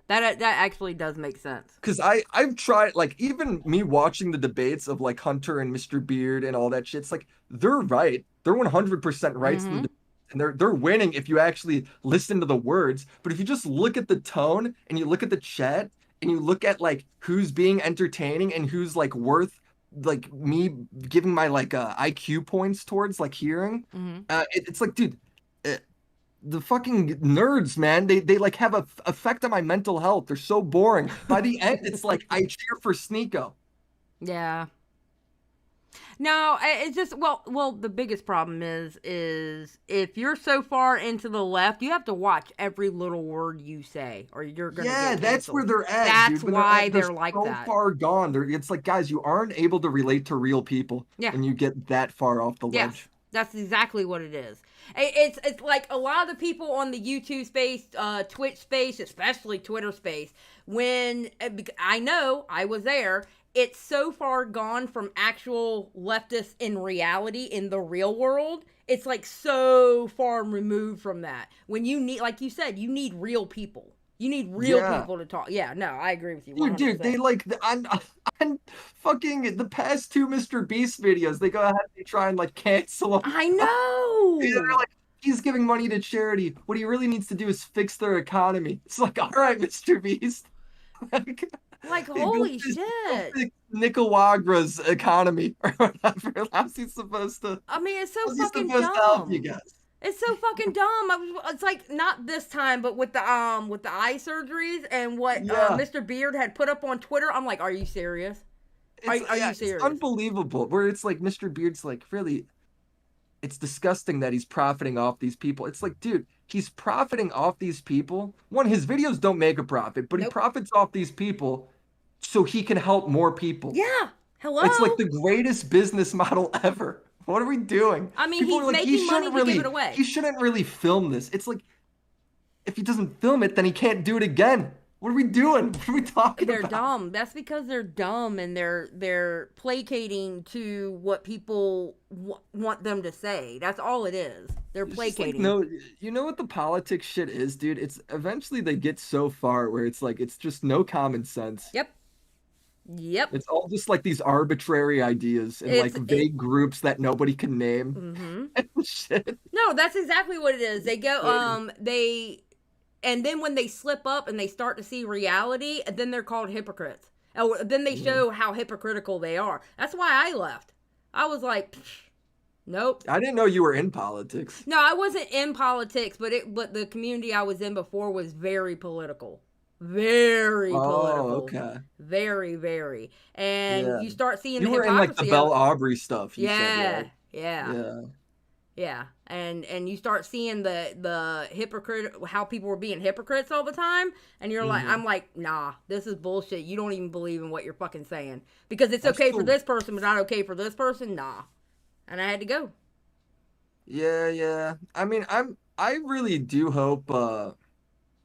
That actually does make sense. Because I've tried, like, even me watching the debates of like Hunter and Mr. Beard and all that shit, it's like they're right. They're 100% right. And they're winning if you actually listen to the words. But if you just look at the tone and you look at the chat and you look at like who's being entertaining and who's like worth like me giving my like IQ points towards like hearing, it's like, dude, the fucking nerds, man, they like have a effect on my mental health. They're so boring. By the end, it's like I cheer for Sneako. Yeah. No, it's just well. The biggest problem is if you're so far into the left, you have to watch every little word you say, or you're gonna. Yeah, that's where they're at. That's dude. why they're like so that. Far gone. It's like, guys, you aren't able to relate to real people. Yeah. And you get that far off the ledge. That's exactly what it is. It's like a lot of the people on the YouTube space, Twitch space, especially Twitter space. When I know I was there. It's so far gone from actual leftists in reality in the real world. It's like so far removed from that. When you need, like you said, you need real people. You need real people to talk. Yeah, no, I agree with you. 100%. Dude, they like on fucking the past two Mr. Beast videos, they go ahead and try and like cancel him. I know. They're like, he's giving money to charity. What he really needs to do is fix their economy. It's like, all right, Mr. Beast. Like, holy shit. Nicaragua's economy or whatever. How's he supposed to? I mean, it's so fucking dumb. You guys? It's so fucking dumb. It's like not this time, but with the eye surgeries and what Mr. Beard had put up on Twitter. I'm like, are you serious? Are you serious? It's unbelievable. Where it's like Mr. Beard's like, really, it's disgusting that he's profiting off these people. It's like, dude, he's profiting off these people. One, his videos don't make a profit, but he profits off these people so he can help more people. Yeah. Hello. It's like the greatest business model ever. What are we doing? I mean, he's making money to give it away. He shouldn't really film this. It's like, if he doesn't film it, then he can't do it again. What are we doing? What are we talking about? They're dumb. That's because they're dumb and they're placating to what people want them to say. That's all it is. They're placating. No, you know what the politics shit is, dude? It's eventually they get so far where it's like it's just no common sense. Yep. It's all just like these arbitrary ideas and like vague groups that nobody can name. And shit. No, that's exactly what it is. They go and then when they slip up and they start to see reality, then they're called hypocrites. Oh, then they show how hypocritical they are. That's why I left. I was like, nope. I didn't know you were in politics. No, I wasn't in politics, but the community I was in before was very political. Very political. Okay. Very, very. And you start seeing you the were in like the Belle Aubrey stuff. You said, right? Yeah. And you start seeing the hypocrite, how people were being hypocrites all the time, and you're like, I'm like, nah, this is bullshit. You don't even believe in what you're fucking saying because it's okay for this person, but not okay for this person. Nah, and I had to go. Yeah. I mean, I really do hope.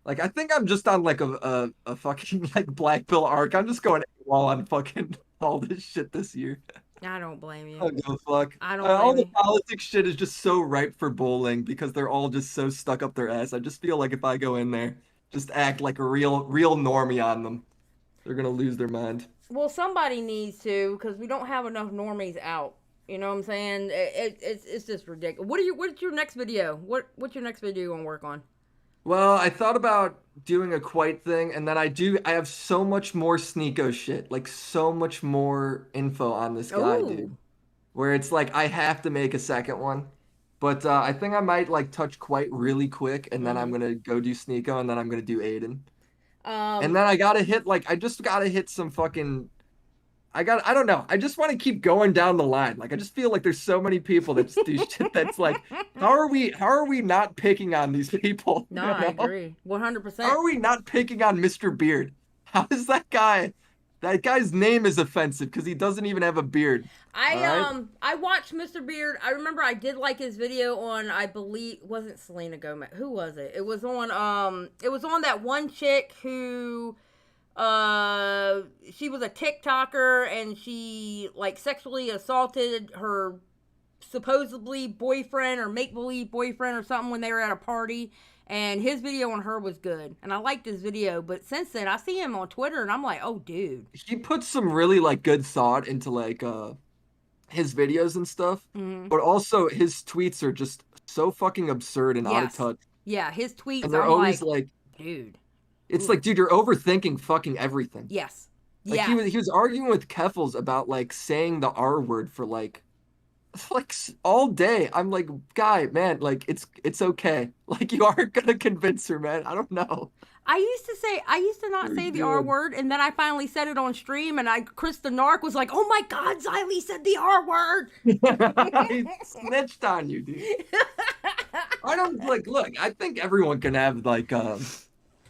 Like, I think I'm just on like a fucking like Black Pill arc. I'm just going while on fucking all this shit this year. I don't blame you. I don't give a fuck. I don't. All the politics shit is just so ripe for bullying because they're all just so stuck up their ass. I just feel like if I go in there, just act like a real normie on them, they're gonna lose their mind. Well, somebody needs to because we don't have enough normies out. You know what I'm saying? It's just ridiculous. What's your next video? What's your next video you gonna work on? Well, I thought about doing a quite thing, and then I have so much more Sneako shit, like so much more info on this guy, dude. Where it's like I have to make a second one, but I think I might like touch quite really quick, and then I'm gonna go do Sneako, and then I'm gonna do Aiden, and then I just gotta hit some fucking. I don't know. I just want to keep going down the line. Like I just feel like there's so many people that just do shit that's like, how are we not picking on these people? No, I agree. 100%. How are we not picking on Mr. Beard? How is that guy's name is offensive because he doesn't even have a beard. I watched Mr. Beard. I remember I did like his video on, I believe, wasn't Selena Gomez. Who was it? It was on that one chick who she was a TikToker and she like sexually assaulted her supposedly boyfriend or make-believe boyfriend or something when they were at a party, and his video on her was good and I liked his video, but since then I see him on Twitter and I'm like, oh dude, he puts some really like good thought into like his videos and stuff, but also his tweets are just so fucking absurd and out of touch. Yeah, his tweets, and they're always like, dude, it's like, dude, you're overthinking fucking everything. Yes. Like, yeah. He was arguing with Keffels about, like, saying the R word for, like all day. I'm like, guy, man, like, it's okay. Like, you aren't gonna convince her, man. I don't know. I used to not say the R word, and then I finally said it on stream, and Chris the Narc was like, oh my God, Xylie said the R word. He snitched on you, dude. I don't, like, look, I think everyone can have, like,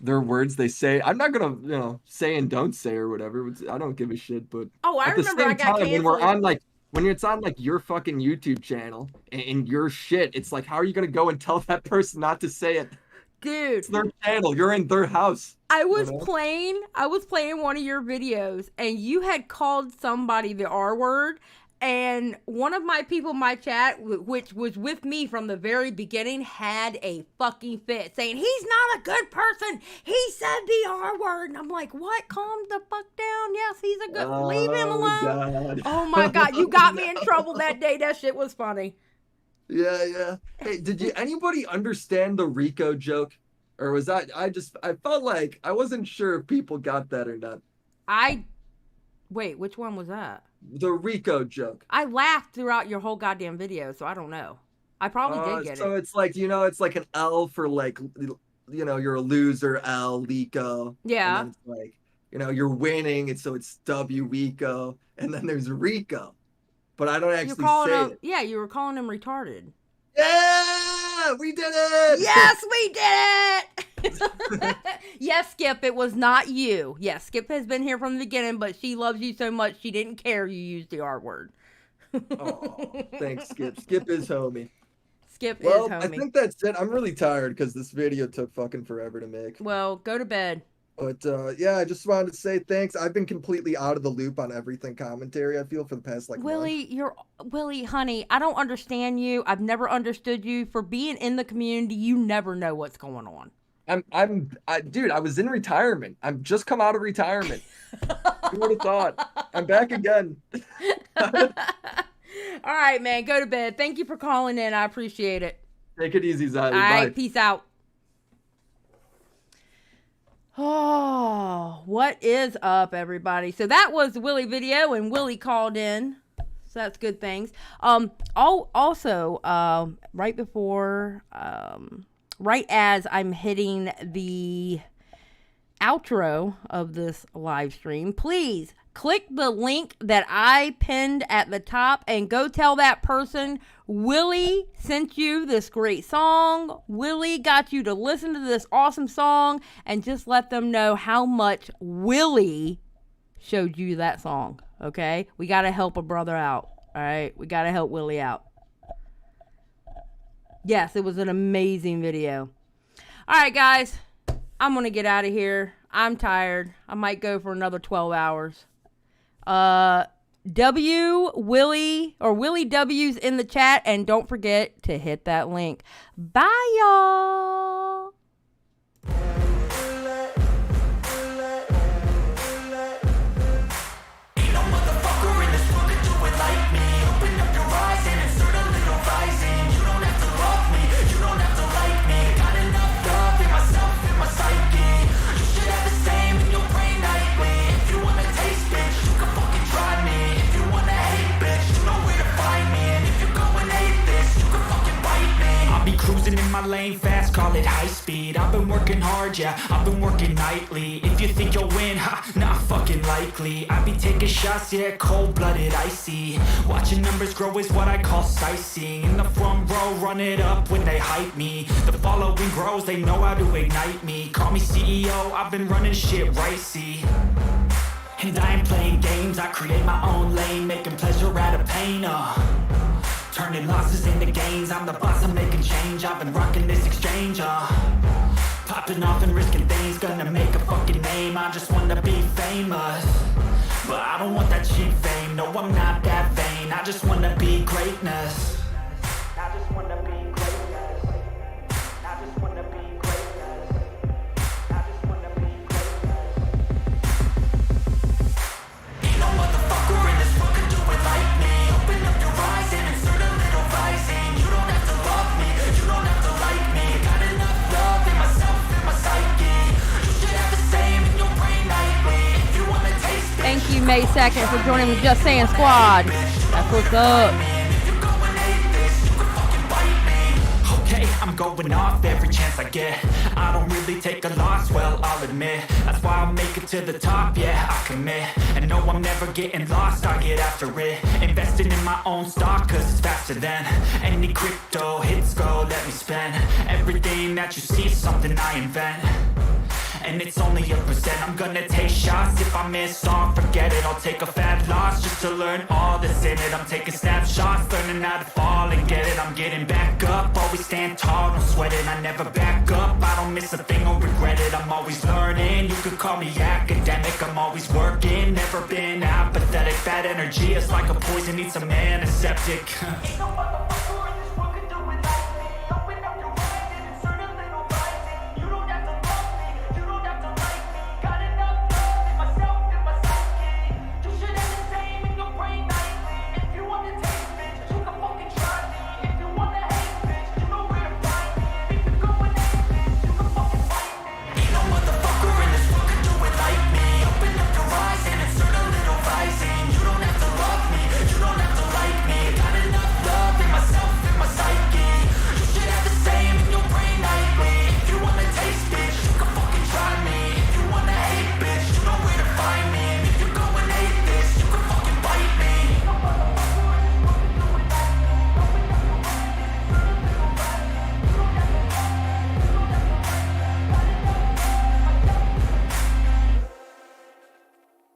their words they say. I'm not gonna, say and don't say or whatever. I don't give a shit. But I remember I got canceled. When we're on when it's on like your fucking YouTube channel and your shit, it's like, how are you gonna go and tell that person not to say it? Dude, it's their channel. You're in their house. I was playing one of your videos and you had called somebody the R word. And one of my people in my chat, which was with me from the very beginning, had a fucking fit saying, he's not a good person. He said the R word. And I'm like, what? Calm the fuck down. Yes, he's a good, leave him alone. God. Oh my God. You got me in trouble that day. That shit was funny. Yeah. Hey, did anybody understand the Rico joke? Or was that, I felt like I wasn't sure if people got that or not. Wait, which one was that? The Rico joke. I laughed throughout your whole goddamn video, so I don't know. I probably did get it. So it's like, it's like an L for like, you're a loser, L, Lico. Yeah. And then it's like, you're winning, and so it's W, Rico. And then there's Rico. But I don't actually say it. Yeah, you were calling him retarded. Yeah! We did it! Yes, we did it! Yes, Skip, it was not you. Yes, Skip has been here from the beginning, but she loves you so much she didn't care you used the R word. Oh, thanks, Skip. Skip is homie. Skip is homie. I think that's it. I'm really tired because this video took fucking forever to make. Well, go to bed. But yeah, I just wanted to say thanks. I've been completely out of the loop on everything commentary, I feel, for the past Willie, Willie, honey, I don't understand you. I've never understood you. For being in the community, you never know what's going on. Dude, I was in retirement. I'm just come out of retirement. Who would have thought? I'm back again. All right, man, go to bed. Thank you for calling in. I appreciate it. Take it easy, Xylie. All right, peace out. Oh, what is up, everybody? So that was the Willie video, and Willie called in. So that's good things. Also, right before, right as I'm hitting the outro of this live stream, please click the link that I pinned at the top and go tell that person Willie sent you this great song. Willie got you to listen to this awesome song, and just let them know how much Willie showed you that song. Okay? We got to help a brother out. All right? We got to help Willie out. Yes, it was an amazing video. All right, guys. I'm going to get out of here. I'm tired. I might go for another 12 hours. Willie W's in the chat, and don't forget to hit that link. Bye, y'all. Cruising in my lane fast, call it high speed. I've been working hard, yeah, I've been working nightly. If you think you'll win, not fucking likely. I be taking shots, yeah, cold-blooded, icy. Watching numbers grow is what I call sightseeing. In the front row, run it up when they hype me. The following grows, they know how to ignite me. Call me CEO, I've been running shit ricey. And I ain't playing games, I create my own lane, making pleasure out of pain, turning losses into gains. I'm the boss, I'm making change. I've been rocking this exchange, popping off and risking things. Gonna make a fucking name, I just wanna be famous. But I don't want that cheap fame, no, I'm not that vain. I just wanna be greatness. I just wanna be greatness. I just wanna be greatness. I just wanna be greatness. Ain't no motherfucker in this world can do it like me. Open up your eyes and insert a little rising. You don't have to love me, you don't have to like me. Got enough love in myself, in my psyche. You should have the same in your brain nightly. If you wanna taste it. Thank you, May 2nd, for joining the Just Saying Squad. That's what's up. Okay, I'm going off every chance I get. I don't really take a loss, well, I'll admit. That's why I make it to the top, yeah, I commit. And no, I'm never getting lost, I get after it. Investing in my own stock, cause it's faster than any crypto hits go, let me spend. Everything that you see is something I invent. And it's only a percent. I'm gonna take shots. If I miss on, forget it. I'll take a fat loss just to learn all that's in it. I'm taking snapshots, learning how to fall and get it. I'm getting back up, always stand tall, don't sweat it. I never back up, I don't miss a thing or regret it. I'm always learning, you could call me academic. I'm always working, never been apathetic. Bad energy is like a poison, needs some antiseptic.